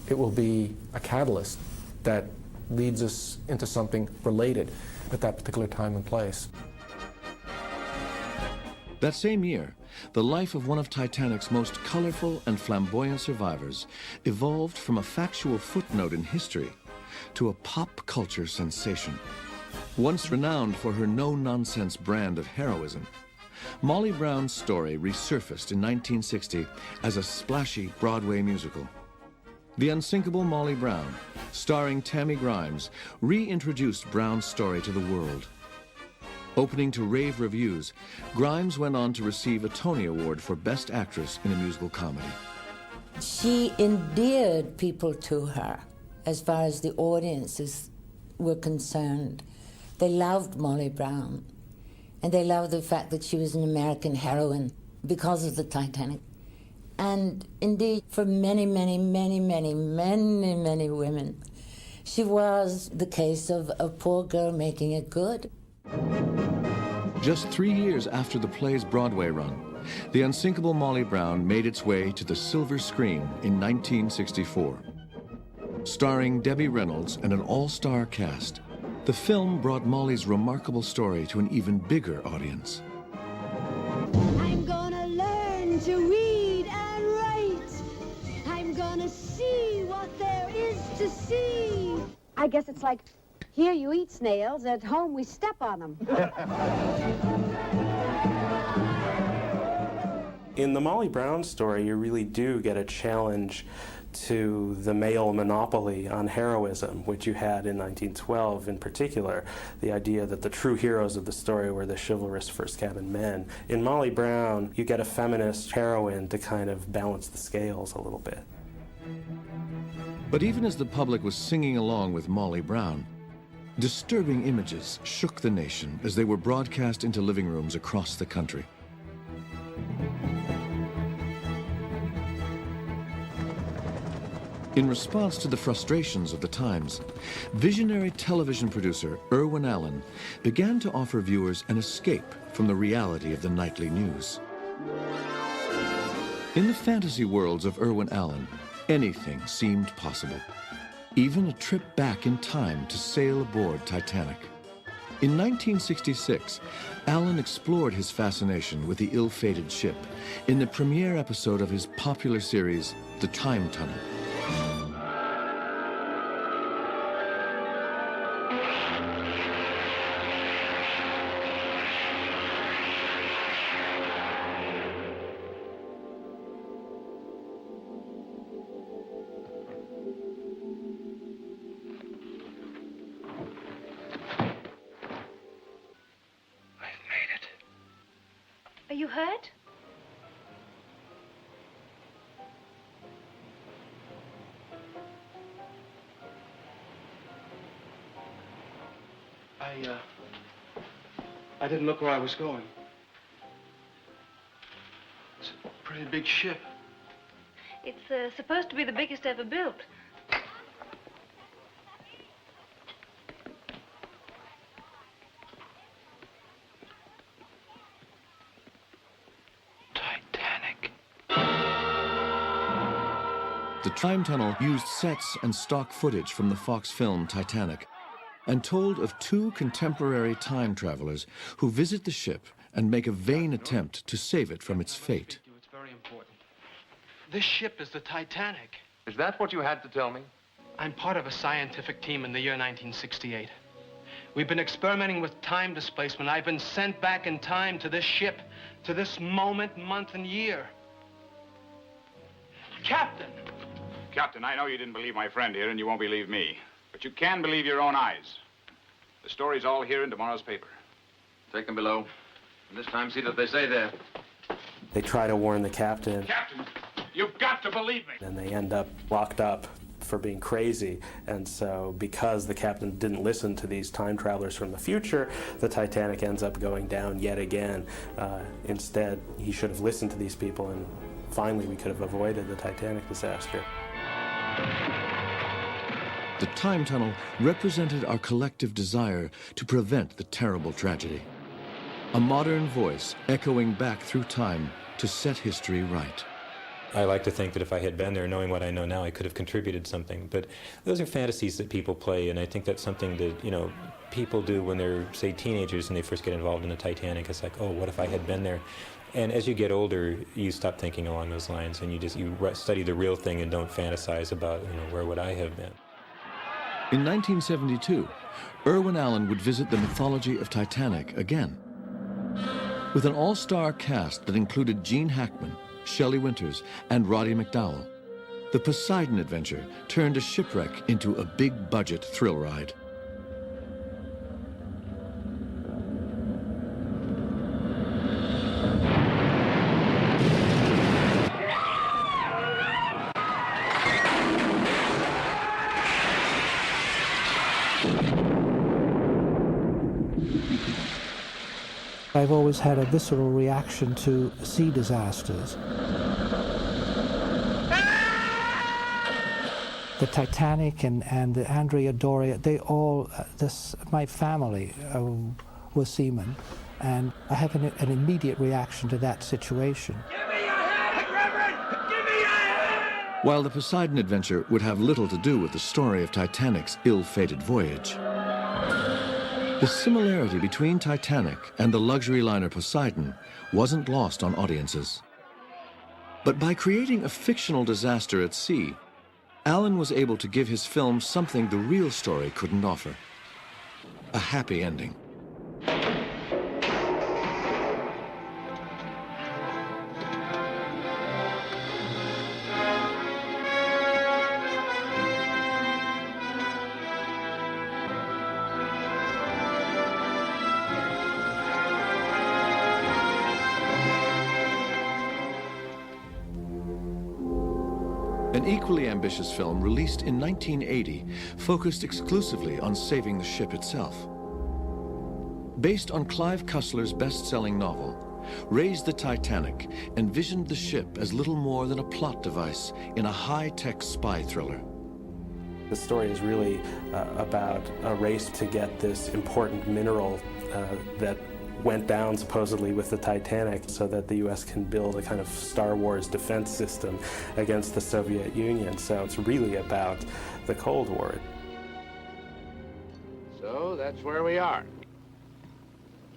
it will be a catalyst that leads us into something related at that particular time and place. That same year, the life of one of Titanic's most colorful and flamboyant survivors evolved from a factual footnote in history to a pop culture sensation. Once renowned for her no-nonsense brand of heroism, Molly Brown's story resurfaced in 1960 as a splashy Broadway musical. The Unsinkable Molly Brown, starring Tammy Grimes, reintroduced Brown's story to the world. Opening to rave reviews, Grimes went on to receive a Tony Award for Best Actress in a Musical Comedy. She endeared people to her as far as the audiences were concerned. They loved Molly Brown, and they loved the fact that she was an American heroine because of the Titanic. And indeed, for many, many, many, many, many, many women, she was the case of a poor girl making it good. Just 3 years after the play's Broadway run, The Unsinkable Molly Brown made its way to the silver screen in 1964. Starring Debbie Reynolds and an all-star cast, the film brought Molly's remarkable story to an even bigger audience. I'm gonna learn to read and write. I'm gonna I guess it's like, here you eat snails, at home we step on them. In the Molly Brown story, you really do get a challenge to the male monopoly on heroism, which you had in 1912 in particular, the idea that the true heroes of the story were the chivalrous first cabin men. In Molly Brown, you get a feminist heroine to kind of balance the scales a little bit. But even as the public was singing along with Molly Brown, disturbing images shook the nation as they were broadcast into living rooms across the country. In response to the frustrations of the times, visionary television producer Irwin Allen began to offer viewers an escape from the reality of the nightly news. In the fantasy worlds of Irwin Allen, anything seemed possible. Even a trip back in time to sail aboard Titanic. In 1966, Allen explored his fascination with the ill-fated ship in the premiere episode of his popular series, The Time Tunnel. Are you hurt? I didn't look where I was going. It's a pretty big ship. It's supposed to be the biggest ever built. The Time Tunnel used sets and stock footage from the Fox film Titanic and told of two contemporary time travelers who visit the ship and make a vain attempt to save it from its fate. It's very important. This ship is the Titanic. Is that what you had to tell me? I'm part of a scientific team in the year 1968. We've been experimenting with time displacement. I've been sent back in time to this ship, to this moment, month, and year. Captain! Captain, I know you didn't believe my friend here, and you won't believe me. But you can believe your own eyes. The story's all here in tomorrow's paper. Take them below. And this time, see that they say there. They try to warn the captain. Captain, you've got to believe me. And they end up locked up for being crazy. And so because the captain didn't listen to these time travelers from the future, the Titanic ends up going down yet again. Instead, he should have listened to these people, and finally we could have avoided the Titanic disaster. The Time Tunnel represented our collective desire to prevent the terrible tragedy. A modern voice echoing back through time to set history right. I like to think that if I had been there, knowing what I know now, I could have contributed something. But those are fantasies that people play, and I think that's something that, you know, people do when they're, say, teenagers and they first get involved in the Titanic. It's like, oh, what if I had been there? And as you get older, you stop thinking along those lines, and you study the real thing and don't fantasize about, you know, where would I have been. In 1972, Irwin Allen would visit the mythology of Titanic again. With an all-star cast that included Gene Hackman, Shelley Winters, and Roddy McDowall, the Poseidon adventure turned a shipwreck into a big-budget thrill ride. I've always had a visceral reaction to sea disasters. The Titanic and the Andrea Doria, they all, my family were seamen, and I have an immediate reaction to that situation. While the Poseidon adventure would have little to do with the story of Titanic's ill-fated voyage, the similarity between Titanic and the luxury liner Poseidon wasn't lost on audiences. But by creating a fictional disaster at sea, Alan was able to give his film something the real story couldn't offer: a happy ending. An equally ambitious film released in 1980 focused exclusively on saving the ship itself. Based on Clive Cussler's best-selling novel, Raise the Titanic envisioned the ship as little more than a plot device in a high-tech spy thriller. The story is really about a race to get this important mineral that went down supposedly with the Titanic so that the U.S. can build a kind of Star Wars defense system against the Soviet Union. So it's really about the Cold War. So that's where we are.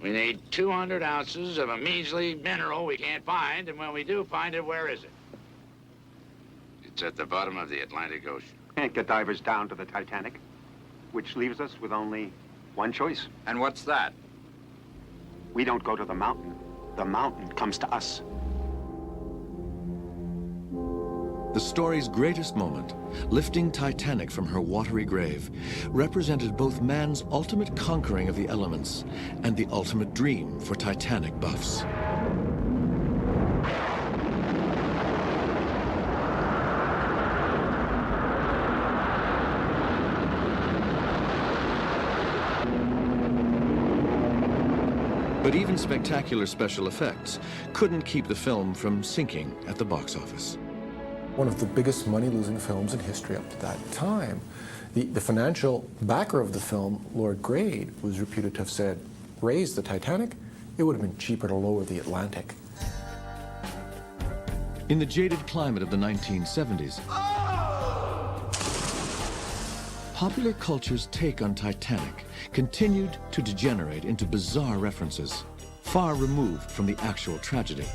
We need 200 ounces of a measly mineral we can't find, and when we do find it, where is it? It's at the bottom of the Atlantic Ocean. Can't get divers down to the Titanic, which leaves us with only one choice. And what's that? We don't go to the mountain. The mountain comes to us. The story's greatest moment, lifting Titanic from her watery grave, represented both man's ultimate conquering of the elements and the ultimate dream for Titanic buffs. But even spectacular special effects couldn't keep the film from sinking at the box office. One of the biggest money-losing films in history up to that time. The financial backer of the film, Lord Grade, was reputed to have said, raise the Titanic, it would have been cheaper to lower the Atlantic. In the jaded climate of the 1970s, popular culture's take on Titanic continued to degenerate into bizarre references, far removed from the actual tragedy.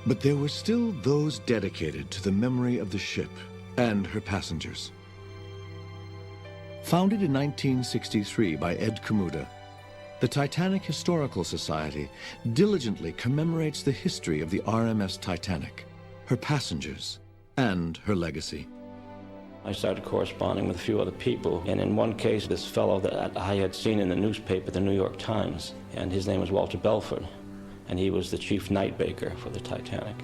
But there were still those dedicated to the memory of the ship and her passengers. Founded in 1963 by Ed Kamuda, the Titanic Historical Society diligently commemorates the history of the RMS Titanic, her passengers, and her legacy. I started corresponding with a few other people, and in one case, this fellow that I had seen in the newspaper, the New York Times, and his name was Walter Belford, and he was the chief night baker for the Titanic.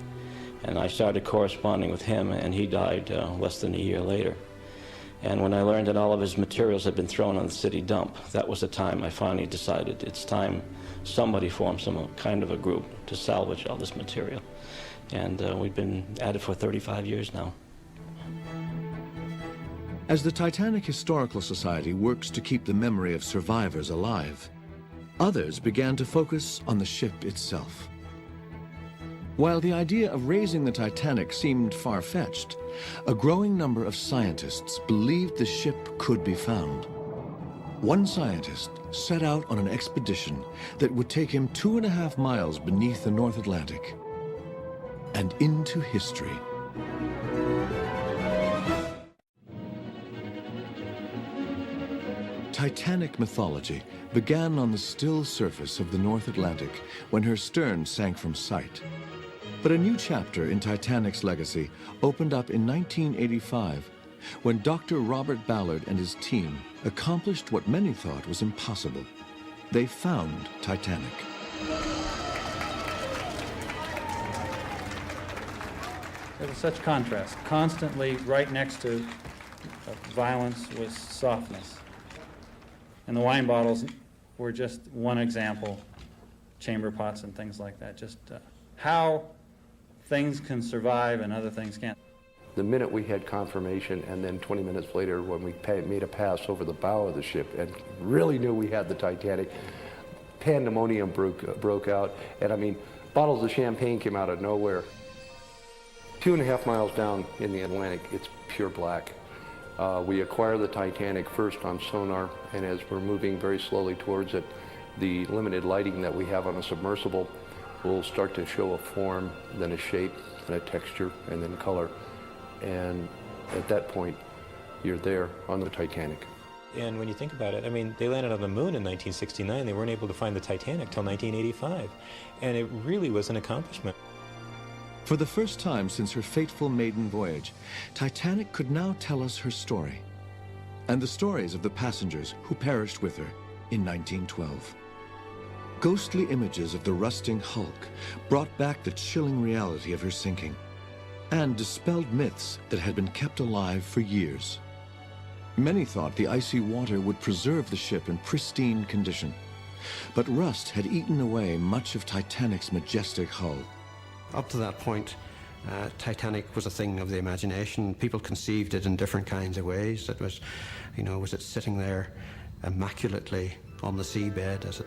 And I started corresponding with him, and he died less than a year later. And when I learned that all of his materials had been thrown on the city dump, that was the time I finally decided it's time somebody formed some kind of a group to salvage all this material. And we've been at it for 35 years now. As the Titanic Historical Society works to keep the memory of survivors alive, others began to focus on the ship itself. While the idea of raising the Titanic seemed far-fetched, a growing number of scientists believed the ship could be found. One scientist set out on an expedition that would take him 2.5 miles beneath the North Atlantic and into history. Titanic mythology began on the still surface of the North Atlantic when her stern sank from sight. But a new chapter in Titanic's legacy opened up in 1985 when Dr. Robert Ballard and his team accomplished what many thought was impossible. They found Titanic. There was such contrast. Constantly right next to violence was softness. And the wine bottles were just one example, chamber pots and things like that, just how things can survive and other things can't. The minute we had confirmation, and then 20 minutes later when we made a pass over the bow of the ship and really knew we had the Titanic, pandemonium broke out, and I mean, bottles of champagne came out of nowhere. 2.5 miles down in the Atlantic, it's pure black. We acquire the Titanic first on sonar, and as we're moving very slowly towards it, the limited lighting that we have on a submersible will start to show a form, then a shape, and a texture, and then color. And at that point, you're there on the Titanic. And when you think about it, I mean, they landed on the moon in 1969. They weren't able to find the Titanic till 1985. And it really was an accomplishment. For the first time since her fateful maiden voyage, Titanic could now tell us her story, and the stories of the passengers who perished with her in 1912. Ghostly images of the rusting hulk brought back the chilling reality of her sinking, and dispelled myths that had been kept alive for years. Many thought the icy water would preserve the ship in pristine condition, but rust had eaten away much of Titanic's majestic hull. Up to that point, Titanic was a thing of the imagination. People conceived it in different kinds of ways. It was, was it sitting there immaculately on the seabed as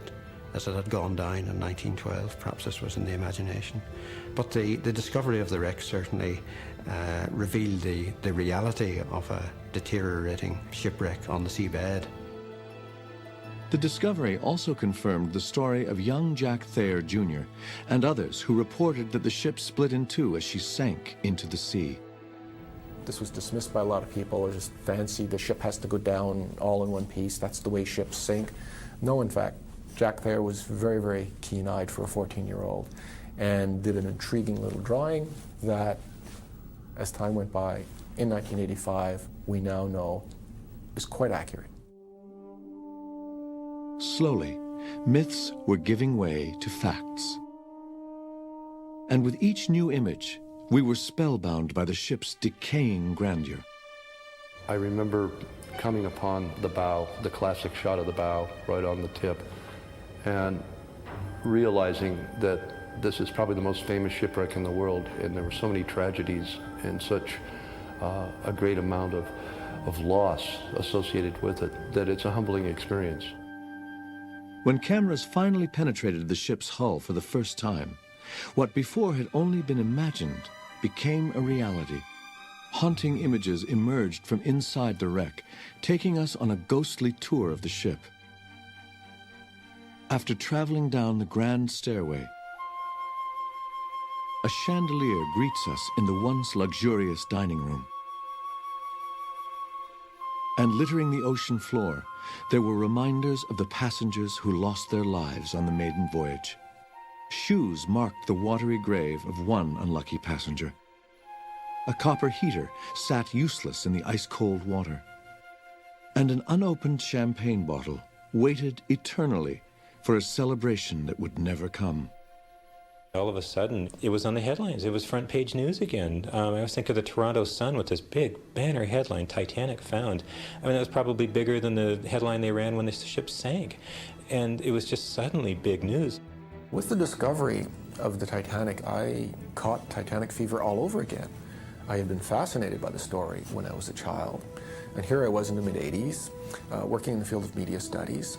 it had gone down in 1912? Perhaps this was in the imagination. But the discovery of the wreck certainly revealed the reality of a deteriorating shipwreck on the seabed. The discovery also confirmed the story of young Jack Thayer Jr. and others who reported that the ship split in two as she sank into the sea. This was dismissed by a lot of people as just fancy. The ship has to go down all in one piece. That's the way ships sink. No, in fact, Jack Thayer was very, very keen-eyed for a 14-year-old and did an intriguing little drawing that, as time went by, in 1985, we now know is quite accurate. Slowly, myths were giving way to facts. And with each new image, we were spellbound by the ship's decaying grandeur. I remember coming upon the bow, the classic shot of the bow, right on the tip, and realizing that this is probably the most famous shipwreck in the world, and there were so many tragedies and such a great amount of loss associated with it, that it's a humbling experience. When cameras finally penetrated the ship's hull for the first time, what before had only been imagined became a reality. Haunting images emerged from inside the wreck, taking us on a ghostly tour of the ship. After traveling down the grand stairway, a chandelier greets us in the once luxurious dining room. And littering the ocean floor, there were reminders of the passengers who lost their lives on the maiden voyage. Shoes marked the watery grave of one unlucky passenger. A copper heater sat useless in the ice-cold water. And an unopened champagne bottle waited eternally for a celebration that would never come. All of a sudden, it was on the headlines. It was front page news again. I was thinking of the Toronto Sun with this big banner headline, Titanic found. I mean, that was probably bigger than the headline they ran when the ship sank. And it was just suddenly big news. With the discovery of the Titanic, I caught Titanic fever all over again. I had been fascinated by the story when I was a child. And here I was in the mid-'80s, working in the field of media studies.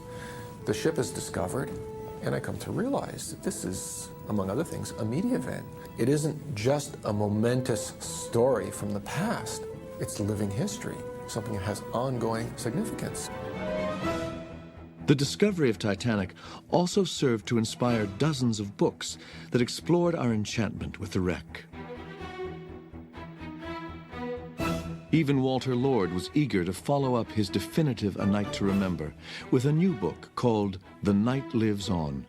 The ship is discovered, and I come to realize that this is, among other things, a media event. It isn't just a momentous story from the past. It's living history, something that has ongoing significance. The discovery of Titanic also served to inspire dozens of books that explored our enchantment with the wreck. Even Walter Lord was eager to follow up his definitive A Night to Remember with a new book called The Night Lives On.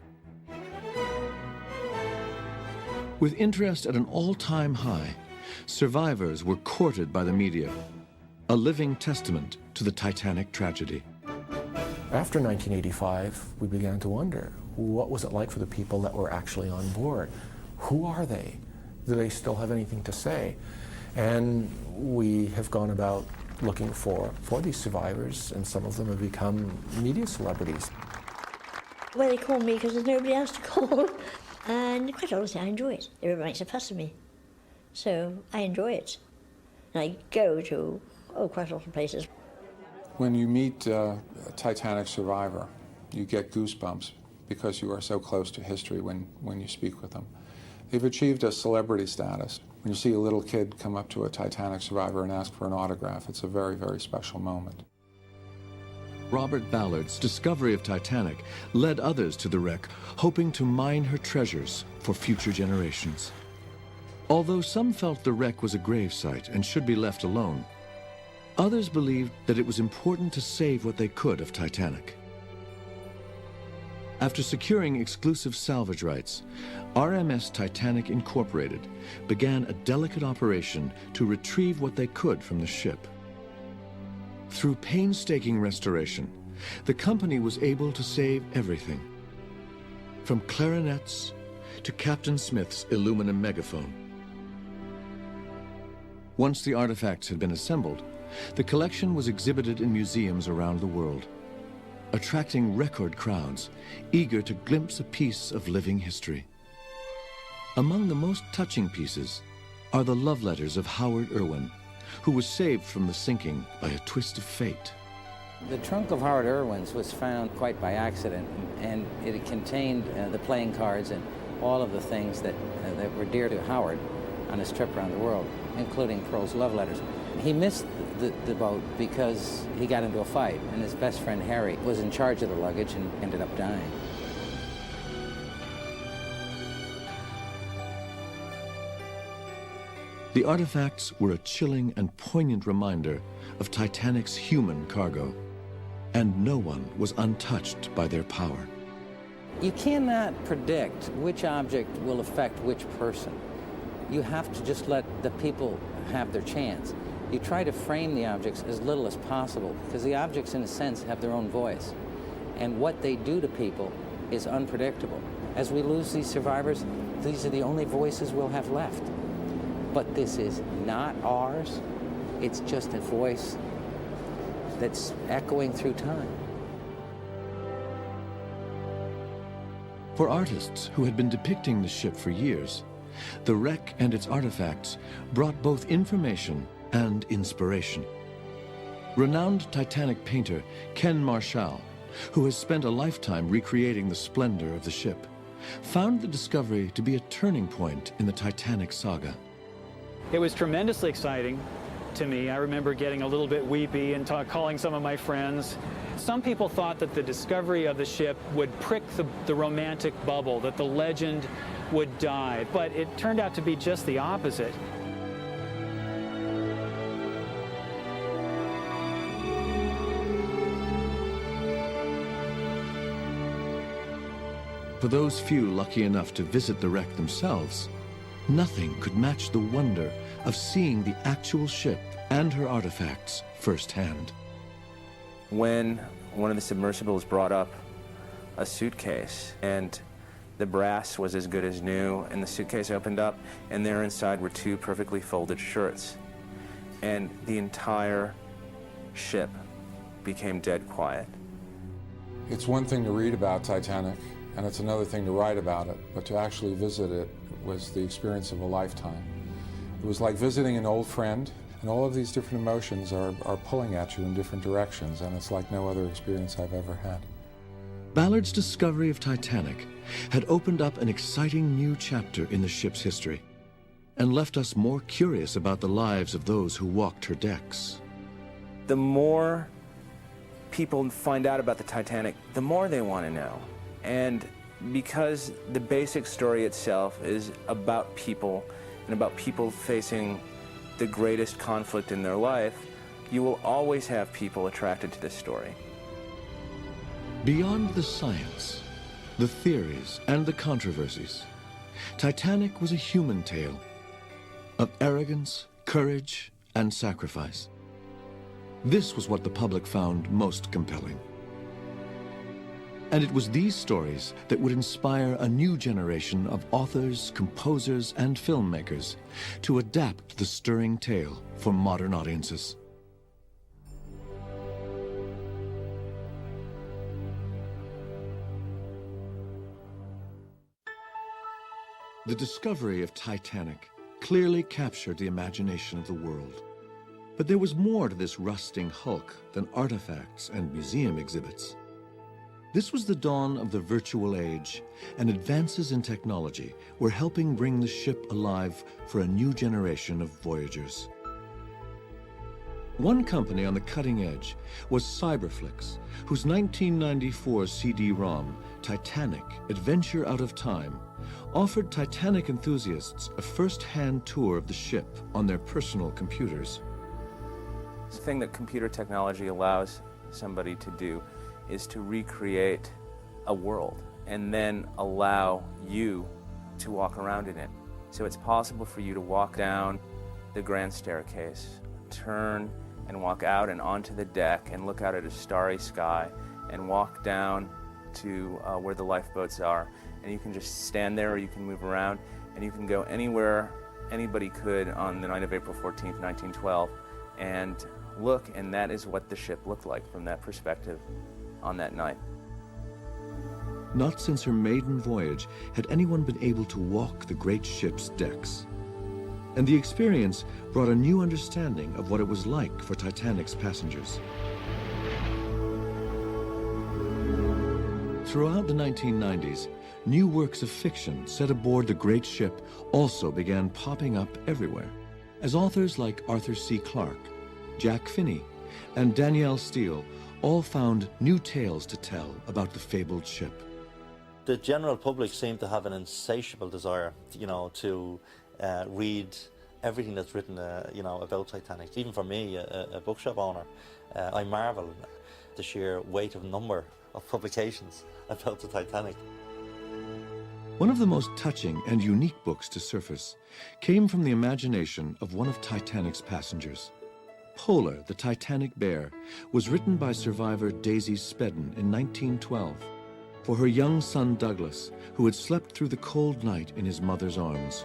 With interest at an all-time high, survivors were courted by the media, a living testament to the Titanic tragedy. After 1985, we began to wonder, what was it like for the people that were actually on board? Who are they? Do they still have anything to say? And we have gone about looking for these survivors, and some of them have become media celebrities. Well, they call me because there's nobody else to call. And quite honestly, I enjoy it. Everybody makes a fuss of me. So I enjoy it. And I go to, quite a lot of places. When you meet a Titanic survivor, you get goosebumps because you are so close to history when you speak with them. They've achieved a celebrity status. When you see a little kid come up to a Titanic survivor and ask for an autograph, it's a very, very special moment. Robert Ballard's discovery of Titanic led others to the wreck, hoping to mine her treasures for future generations. Although some felt the wreck was a gravesite and should be left alone, others believed that it was important to save what they could of Titanic. After securing exclusive salvage rights, RMS Titanic Incorporated began a delicate operation to retrieve what they could from the ship. Through painstaking restoration, the company was able to save everything, from clarinets to Captain Smith's aluminum megaphone. Once the artifacts had been assembled, the collection was exhibited in museums around the world, attracting record crowds eager to glimpse a piece of living history. Among the most touching pieces are the love letters of Howard Irwin, who was saved from the sinking by a twist of fate. The trunk of Howard Irwin's was found quite by accident, and it contained the playing cards and all of the things that were dear to Howard on his trip around the world, including Pearl's love letters. He missed the boat because he got into a fight, and his best friend Harry was in charge of the luggage and ended up dying. The artifacts were a chilling and poignant reminder of Titanic's human cargo, and no one was untouched by their power. You cannot predict which object will affect which person. You have to just let the people have their chance. You try to frame the objects as little as possible, because the objects, in a sense, have their own voice. And what they do to people is unpredictable. As we lose these survivors, these are the only voices we'll have left. But this is not ours. It's just a voice that's echoing through time. For artists who had been depicting the ship for years, the wreck and its artifacts brought both information and inspiration. Renowned Titanic painter Ken Marshall, who has spent a lifetime recreating the splendor of the ship, found the discovery to be a turning point in the Titanic saga. It was tremendously exciting to me. I remember getting a little bit weepy and calling some of my friends. Some people thought that the discovery of the ship would prick the romantic bubble, that the legend would die, but it turned out to be just the opposite. For those few lucky enough to visit the wreck themselves, nothing could match the wonder of seeing the actual ship and her artifacts firsthand. When one of the submersibles brought up a suitcase, and the brass was as good as new, and the suitcase opened up, and there inside were two perfectly folded shirts. And the entire ship became dead quiet. It's one thing to read about Titanic, and it's another thing to write about it, but to actually visit it was the experience of a lifetime. It was like visiting an old friend, and all of these different emotions are pulling at you in different directions, and it's like no other experience I've ever had. Ballard's discovery of Titanic had opened up an exciting new chapter in the ship's history, and left us more curious about the lives of those who walked her decks. The more people find out about the Titanic, the more they want to know. And because the basic story itself is about people, and about people facing the greatest conflict in their life, you will always have people attracted to this story. Beyond the science, the theories, and the controversies, Titanic was a human tale of arrogance, courage, and sacrifice. This was what the public found most compelling. And it was these stories that would inspire a new generation of authors, composers, and filmmakers to adapt the stirring tale for modern audiences. The discovery of Titanic clearly captured the imagination of the world. But there was more to this rusting hulk than artifacts and museum exhibits. This was the dawn of the virtual age, and advances in technology were helping bring the ship alive for a new generation of voyagers. One company on the cutting edge was Cyberflix, whose 1994 CD-ROM, Titanic, Adventure Out of Time, offered Titanic enthusiasts a first-hand tour of the ship on their personal computers. The thing that computer technology allows somebody to do is to recreate a world and then allow you to walk around in it. So it's possible for you to walk down the grand staircase, turn and walk out and onto the deck and look out at a starry sky and walk down to where the lifeboats are. And you can just stand there, or you can move around, and you can go anywhere anybody could on the night of April 14th, 1912, and look, and that is what the ship looked like from that perspective on that night. Not since her maiden voyage had anyone been able to walk the great ship's decks. And the experience brought a new understanding of what it was like for Titanic's passengers. Throughout the 1990s, new works of fiction set aboard the great ship also began popping up everywhere, as authors like Arthur C. Clarke, Jack Finney, and Danielle Steele all found new tales to tell about the fabled ship. The general public seem to have an insatiable desire, to read everything that's written, about Titanic. Even for me, a bookshop owner, I marvel at the sheer weight of number of publications about the Titanic. One of the most touching and unique books to surface came from the imagination of one of Titanic's passengers. Polar, the Titanic Bear, was written by survivor Daisy Spedden in 1912 for her young son Douglas, who had slept through the cold night in his mother's arms.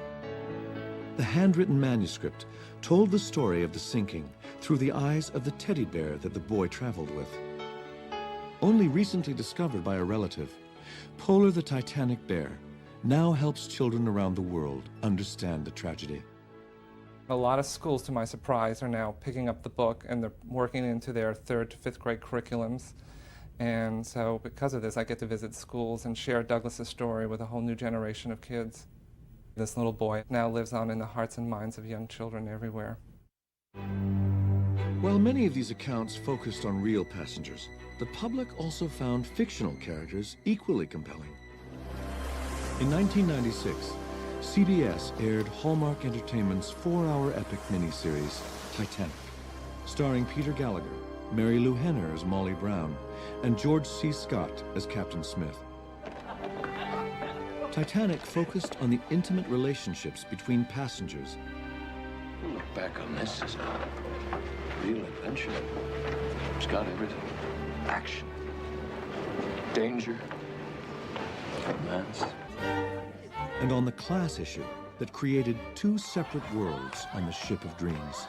The handwritten manuscript told the story of the sinking through the eyes of the teddy bear that the boy traveled with. Only recently discovered by a relative, Polar the Titanic Bear now helps children around the world understand the tragedy. A lot of schools, to my surprise, are now picking up the book and they're working into their 3rd to 5th grade curriculums. And so because of this, I get to visit schools and share Douglas's story with a whole new generation of kids. This little boy now lives on in the hearts and minds of young children everywhere. While many of these accounts focused on real passengers, the public also found fictional characters equally compelling. In 1996, CBS aired Hallmark Entertainment's 4-hour epic miniseries, Titanic, starring Peter Gallagher, Mary Lou Henner as Molly Brown, and George C. Scott as Captain Smith. Titanic focused on the intimate relationships between passengers. Look back on this as a real adventure. It's got everything. Action, danger, romance. And on the class issue that created 2 separate worlds on the Ship of Dreams.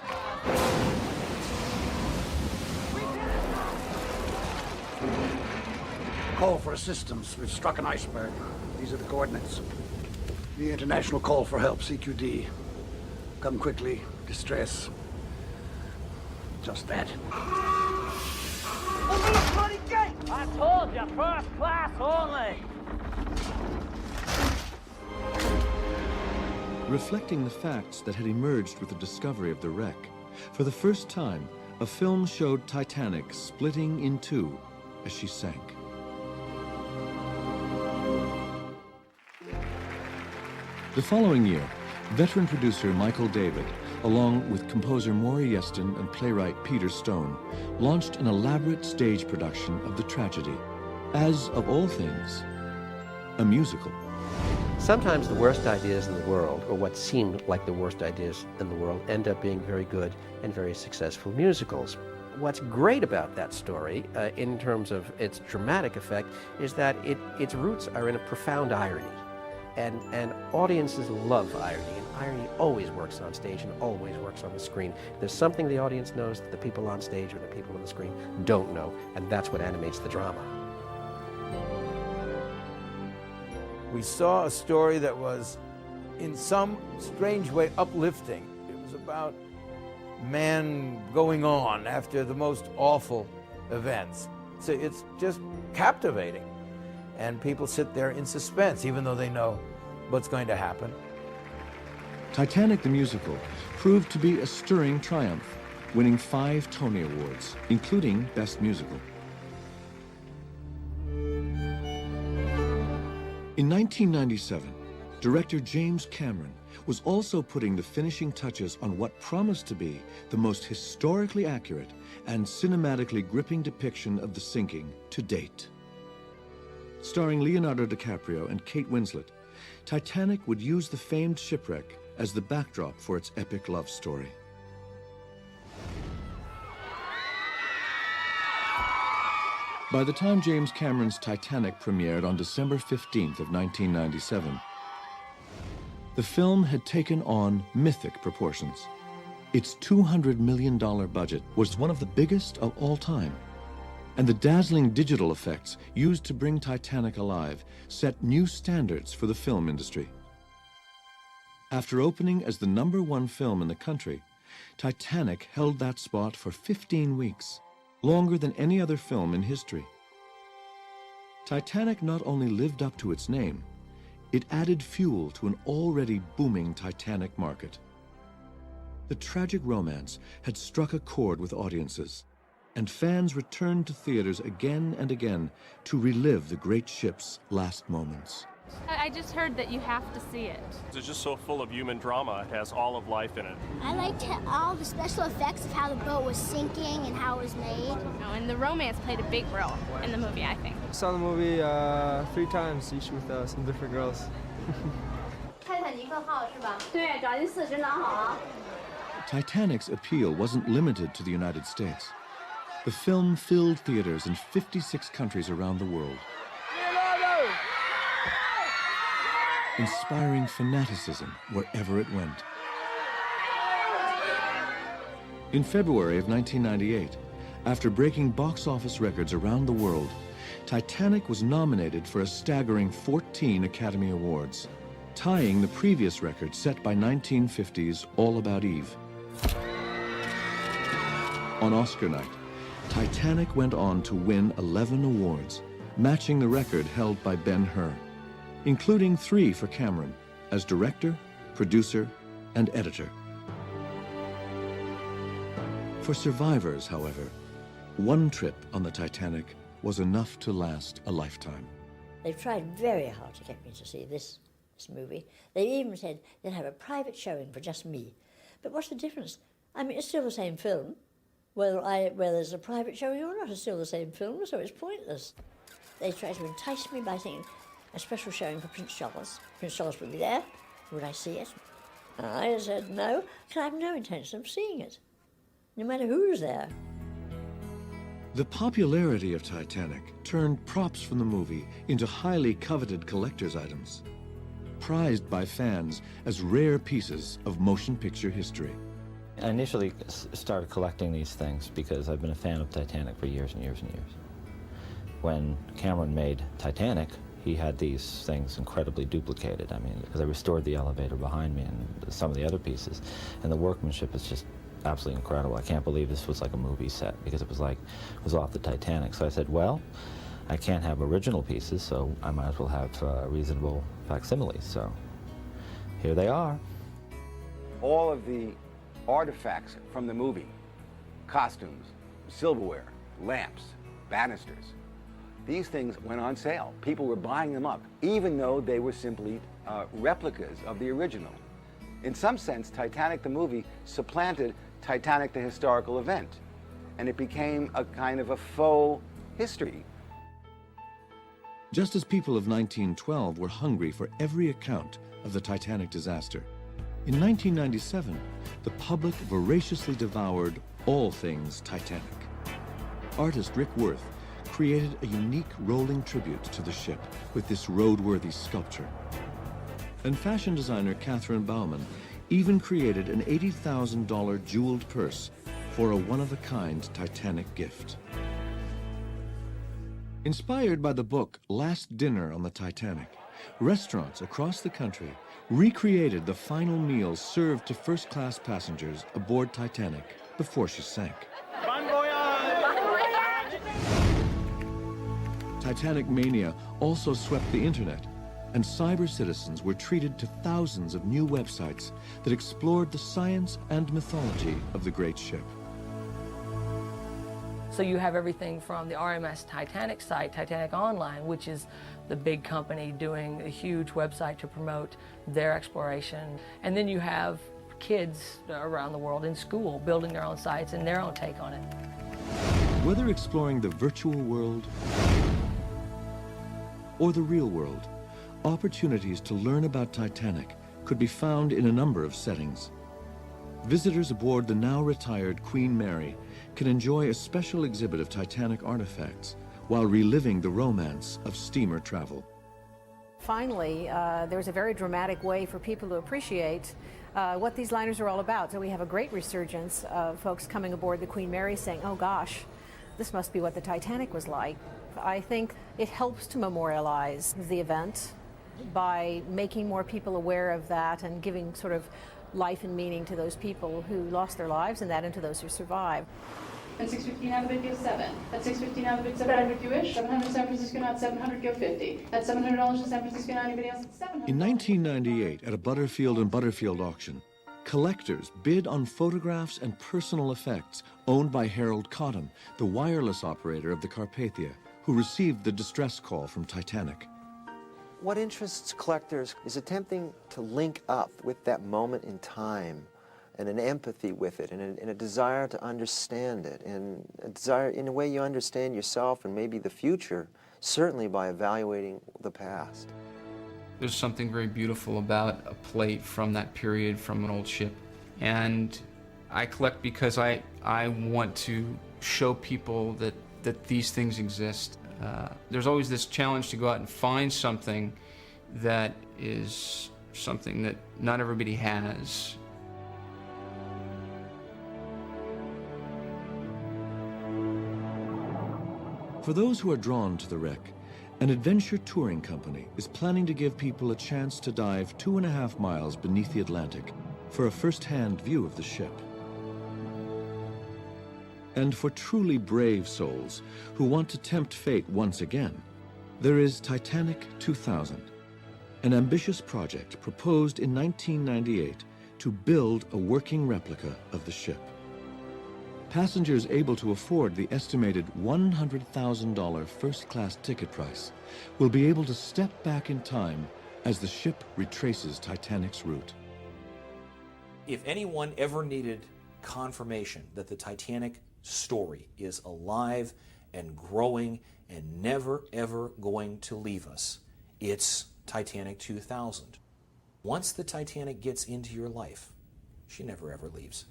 Call for assistance. We've struck an iceberg. These are the coordinates. The international call for help, CQD. Come quickly. Distress. Just that. Open the bloody gate! I told you, first class only! Reflecting the facts that had emerged with the discovery of the wreck, for the first time, a film showed Titanic splitting in 2 as she sank. The following year, veteran producer Michael David, along with composer Maury Yeston and playwright Peter Stone, launched an elaborate stage production of the tragedy, as, of all things, a musical. Sometimes the worst ideas in the world, or what seem like the worst ideas in the world, end up being very good and very successful musicals. What's great about that story, in terms of its dramatic effect, is that its roots are in a profound irony. And audiences love irony, and irony always works on stage and always works on the screen. There's something the audience knows that the people on stage or the people on the screen don't know, and that's what animates the drama. We saw a story that was, in some strange way, uplifting. It was about man going on after the most awful events. So it's just captivating. And people sit there in suspense, even though they know what's going to happen. Titanic the musical proved to be a stirring triumph, winning 5 Tony Awards, including Best Musical. In 1997, director James Cameron was also putting the finishing touches on what promised to be the most historically accurate and cinematically gripping depiction of the sinking to date. Starring Leonardo DiCaprio and Kate Winslet, Titanic would use the famed shipwreck as the backdrop for its epic love story. By the time James Cameron's Titanic premiered on December 15th of 1997, the film had taken on mythic proportions. Its $200 million budget was one of the biggest of all time, and the dazzling digital effects used to bring Titanic alive set new standards for the film industry. After opening as the #1 film in the country, Titanic held that spot for 15 weeks, longer than any other film in history. Titanic not only lived up to its name, it added fuel to an already booming Titanic market. The tragic romance had struck a chord with audiences, and fans returned to theaters again and again to relive the great ship's last moments. I just heard that you have to see it. It's just so full of human drama. It has all of life in it. I liked all the special effects of how the boat was sinking and how it was made. Oh, and the romance played a big role in the movie, I think. I saw the movie 3 times, each with some different girls. Titanic's appeal wasn't limited to the United States. The film filled theaters in 56 countries around the world, inspiring fanaticism wherever it went. In February of 1998, after breaking box office records around the world, Titanic was nominated for a staggering 14 Academy Awards, tying the previous record set by 1950's All About Eve. On Oscar night, Titanic went on to win 11 awards, matching the record held by Ben-Hur, including 3 for Cameron as director, producer, and editor. For survivors, however, one trip on the Titanic was enough to last a lifetime. They've tried very hard to get me to see this movie. They even said they'd have a private showing for just me. But what's the difference? I mean, it's still the same film. Whether there's a private showing or not, it's still the same film, so it's pointless. They tried to entice me by saying a special showing for Prince Charles. Prince Charles would be there. Would I see it? And I said no, because I have no intention of seeing it, no matter who's there. The popularity of Titanic turned props from the movie into highly coveted collector's items, prized by fans as rare pieces of motion picture history. I initially started collecting these things because I've been a fan of Titanic for years and years and years. When Cameron made Titanic, he had these things incredibly duplicated. I mean, because I restored the elevator behind me and some of the other pieces, and the workmanship is just absolutely incredible. I can't believe this was like a movie set, because it was off the Titanic. So I said, well, I can't have original pieces, so I might as well have reasonable facsimiles. So here they are. All of the artifacts from the movie, costumes, silverware, lamps, banisters, these things went on sale. People were buying them up, even though they were simply replicas of the original. In some sense, Titanic the movie supplanted Titanic the historical event, and it became a kind of a faux history. Just as people of 1912 were hungry for every account of the Titanic disaster, in 1997, the public voraciously devoured all things Titanic. Artist Rick Worth created a unique rolling tribute to the ship with this roadworthy sculpture. And fashion designer Catherine Bauman even created an $80,000 jeweled purse for a one-of-a-kind Titanic gift. Inspired by the book Last Dinner on the Titanic, restaurants across the country recreated the final meals served to first-class passengers aboard Titanic before she sank. Bon voyage! Titanic mania also swept the internet, and cyber citizens were treated to thousands of new websites that explored the science and mythology of the great ship. So you have everything from the RMS Titanic site, Titanic Online, which is the big company doing a huge website to promote their exploration. And then you have kids around the world in school building their own sites and their own take on it. Whether exploring the virtual world or the real world, opportunities to learn about Titanic could be found in a number of settings. Visitors aboard the now retired Queen Mary can enjoy a special exhibit of Titanic artifacts while reliving the romance of steamer travel. Finally, there's a very dramatic way for people to appreciate what these liners are all about. So we have a great resurgence of folks coming aboard the Queen Mary saying, oh gosh, this must be what the Titanic was like. I think it helps to memorialize the event by making more people aware of that and giving sort of life and meaning to those people who lost their lives and that and to those who survived. At 6:15 out of it, go 7. At 6:15 out of it, 700 you wish. 700 San Francisco, not 700, go 50. At $700 to San Francisco, not anybody else, 700. In 1998, at a Butterfield and Butterfield auction, collectors bid on photographs and personal effects owned by Harold Cotton, the wireless operator of the Carpathia, who received the distress call from Titanic. What interests collectors is attempting to link up with that moment in time and an empathy with it and a desire to understand it and a desire, in a way, you understand yourself and maybe the future, certainly by evaluating the past. There's something very beautiful about a plate from that period from an old ship. And I collect because I want to show people that these things exist. There's always this challenge to go out and find something that is something that not everybody has. For those who are drawn to the wreck, an adventure touring company is planning to give people a chance to dive 2.5 miles beneath the Atlantic for a first-hand view of the ship. And for truly brave souls who want to tempt fate once again, there is Titanic 2000, an ambitious project proposed in 1998 to build a working replica of the ship. Passengers able to afford the estimated $100,000 first-class ticket price will be able to step back in time as the ship retraces Titanic's route. If anyone ever needed confirmation that the Titanic story is alive and growing and never ever going to leave us, it's Titanic 2000. Once the Titanic gets into your life, she never ever leaves.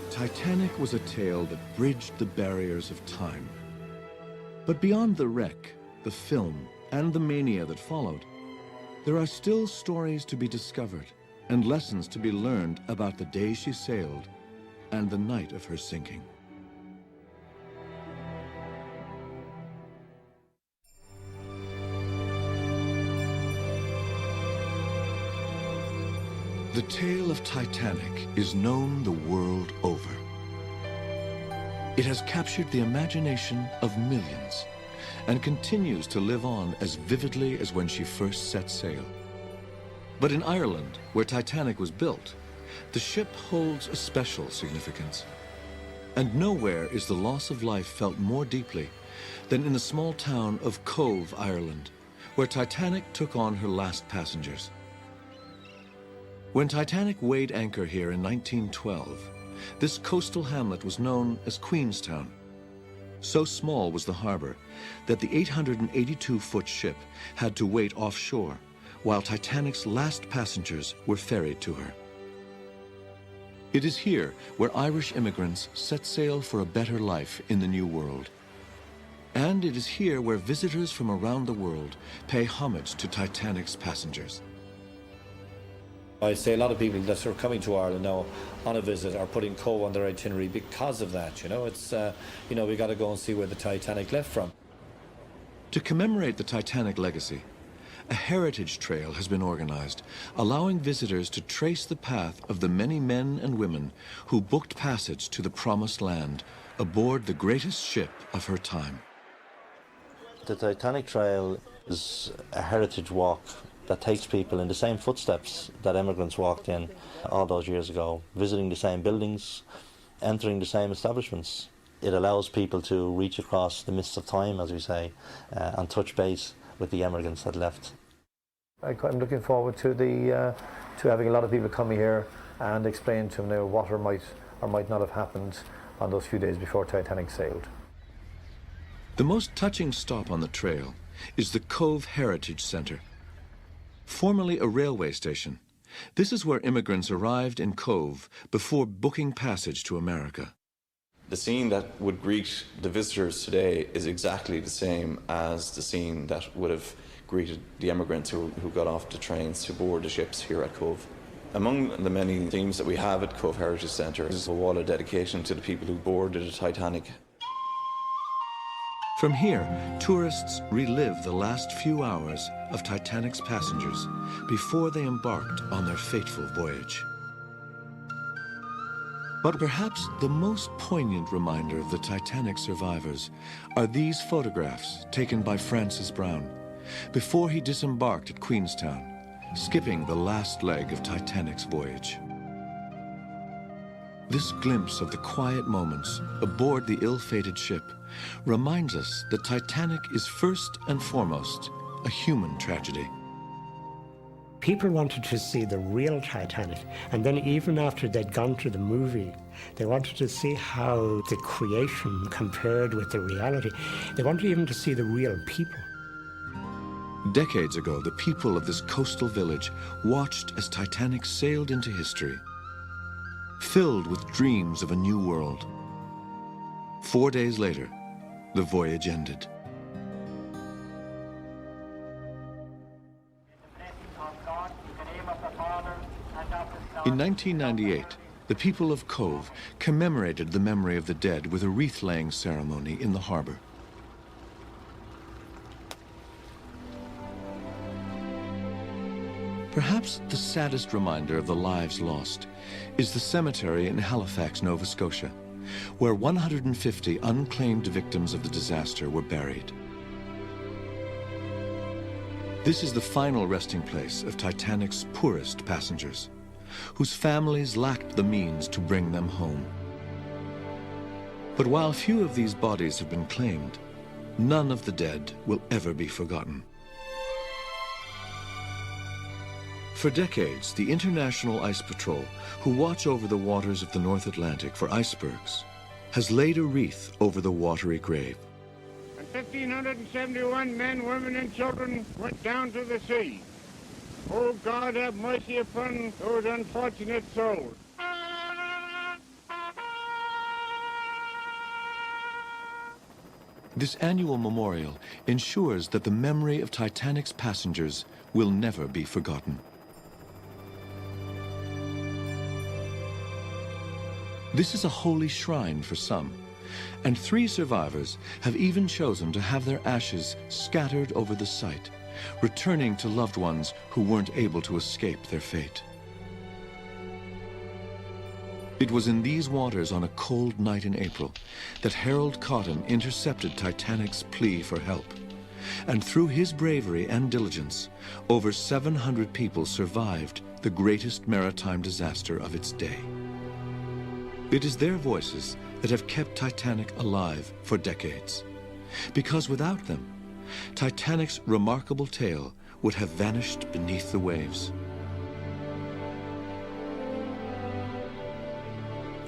Titanic was a tale that bridged the barriers of time. But beyond the wreck, the film, and the mania that followed, there are still stories to be discovered and lessons to be learned about the day she sailed and the night of her sinking. The tale of Titanic is known the world over. It has captured the imagination of millions and continues to live on as vividly as when she first set sail. But in Ireland, where Titanic was built, the ship holds a special significance. And nowhere is the loss of life felt more deeply than in the small town of Cove, Ireland, where Titanic took on her last passengers. When Titanic weighed anchor here in 1912, this coastal hamlet was known as Queenstown. So small was the harbor that the 882-foot ship had to wait offshore while Titanic's last passengers were ferried to her. It is here where Irish immigrants set sail for a better life in the New World. And it is here where visitors from around the world pay homage to Titanic's passengers. I'd say a lot of people that are coming to Ireland now on a visit are putting Cove on their itinerary because of that. It's we got to go and see where the Titanic left from. To commemorate the Titanic legacy, a heritage trail has been organized, allowing visitors to trace the path of the many men and women who booked passage to the Promised Land aboard the greatest ship of her time. The Titanic Trail is a heritage walk that takes people in the same footsteps that immigrants walked in all those years ago, visiting the same buildings, entering the same establishments. It allows people to reach across the mists of time, as we say, and touch base with the immigrants that left. I'm looking forward to having a lot of people come here and explain to them now what might or might not have happened on those few days before Titanic sailed. The most touching stop on the trail is the Cove Heritage Center. Formerly a railway station, this is where immigrants arrived in Cove before booking passage to America. The scene that would greet the visitors today is exactly the same as the scene that would have greeted the immigrants who got off the trains to board the ships here at Cove. Among the many themes that we have at Cove Heritage Centre is a wall of dedication to the people who boarded the Titanic. From here, tourists relive the last few hours of Titanic's passengers before they embarked on their fateful voyage. But perhaps the most poignant reminder of the Titanic survivors are these photographs taken by Francis Brown before he disembarked at Queenstown, skipping the last leg of Titanic's voyage. This glimpse of the quiet moments aboard the ill-fated ship reminds us that Titanic is first and foremost a human tragedy. People wanted to see the real Titanic, and then even after they'd gone to the movie, they wanted to see how the creation compared with the reality. They wanted even to see the real people. Decades ago, the people of this coastal village watched as Titanic sailed into history, filled with dreams of a new world. 4 days later, the voyage ended. In 1998, the people of Cove commemorated the memory of the dead with a wreath-laying ceremony in the harbor. Perhaps the saddest reminder of the lives lost is the cemetery in Halifax, Nova Scotia, where 150 unclaimed victims of the disaster were buried. This is the final resting place of Titanic's poorest passengers, whose families lacked the means to bring them home. But while few of these bodies have been claimed, none of the dead will ever be forgotten. For decades, the International Ice Patrol, who watch over the waters of the North Atlantic for icebergs, has laid a wreath over the watery grave. 1,571 men, women, and children went down to the sea. Oh, God, have mercy upon those unfortunate souls. This annual memorial ensures that the memory of Titanic's passengers will never be forgotten. This is a holy shrine for some, and 3 survivors have even chosen to have their ashes scattered over the site, returning to loved ones who weren't able to escape their fate. It was in these waters on a cold night in April that Harold Cotton intercepted Titanic's plea for help. And through his bravery and diligence, over 700 people survived the greatest maritime disaster of its day. It is their voices that have kept Titanic alive for decades, because without them, Titanic's remarkable tale would have vanished beneath the waves.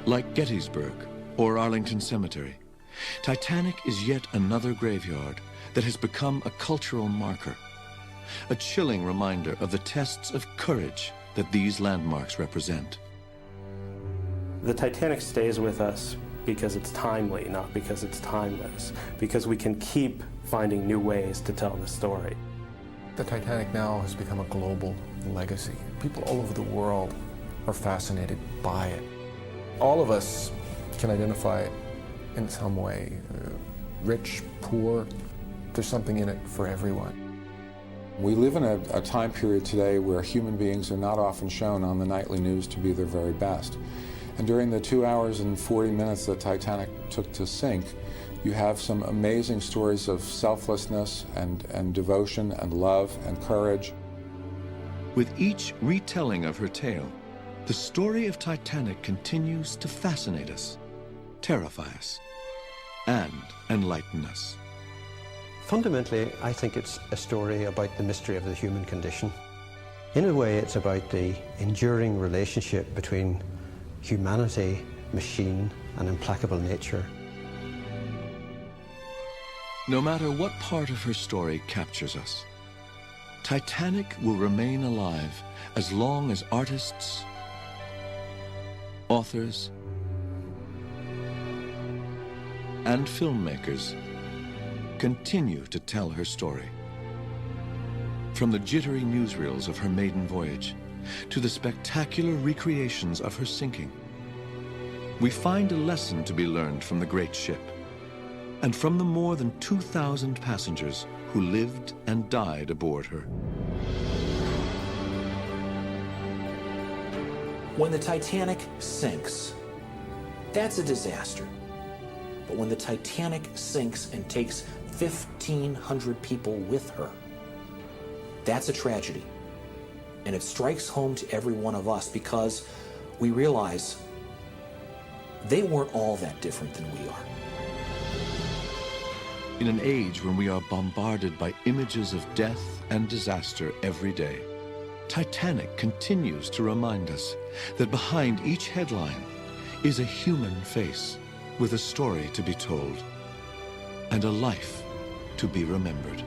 Like Gettysburg or Arlington Cemetery, Titanic is yet another graveyard that has become a cultural marker, a chilling reminder of the tests of courage that these landmarks represent. The Titanic stays with us because it's timely, not because it's timeless, because we can keep finding new ways to tell the story. The Titanic now has become a global legacy. People all over the world are fascinated by it. All of us can identify it in some way. Rich, poor, there's something in it for everyone. We live in a time period today where human beings are not often shown on the nightly news to be their very best. And during the 2 hours and 40 minutes that Titanic took to sink, you have some amazing stories of selflessness and devotion and love and courage. With each retelling of her tale, the story of Titanic continues to fascinate us, terrify us, and enlighten us. Fundamentally, I think it's a story about the mystery of the human condition. In a way, it's about the enduring relationship between humanity, machine, and implacable nature. No matter what part of her story captures us, Titanic will remain alive as long as artists, authors, and filmmakers continue to tell her story. From the jittery newsreels of her maiden voyage to the spectacular recreations of her sinking, we find a lesson to be learned from the great ship and from the more than 2,000 passengers who lived and died aboard her. When the Titanic sinks, that's a disaster. But when the Titanic sinks and takes 1,500 people with her, that's a tragedy. And it strikes home to every one of us because we realize they weren't all that different than we are. In an age when we are bombarded by images of death and disaster every day, Titanic continues to remind us that behind each headline is a human face with a story to be told and a life to be remembered.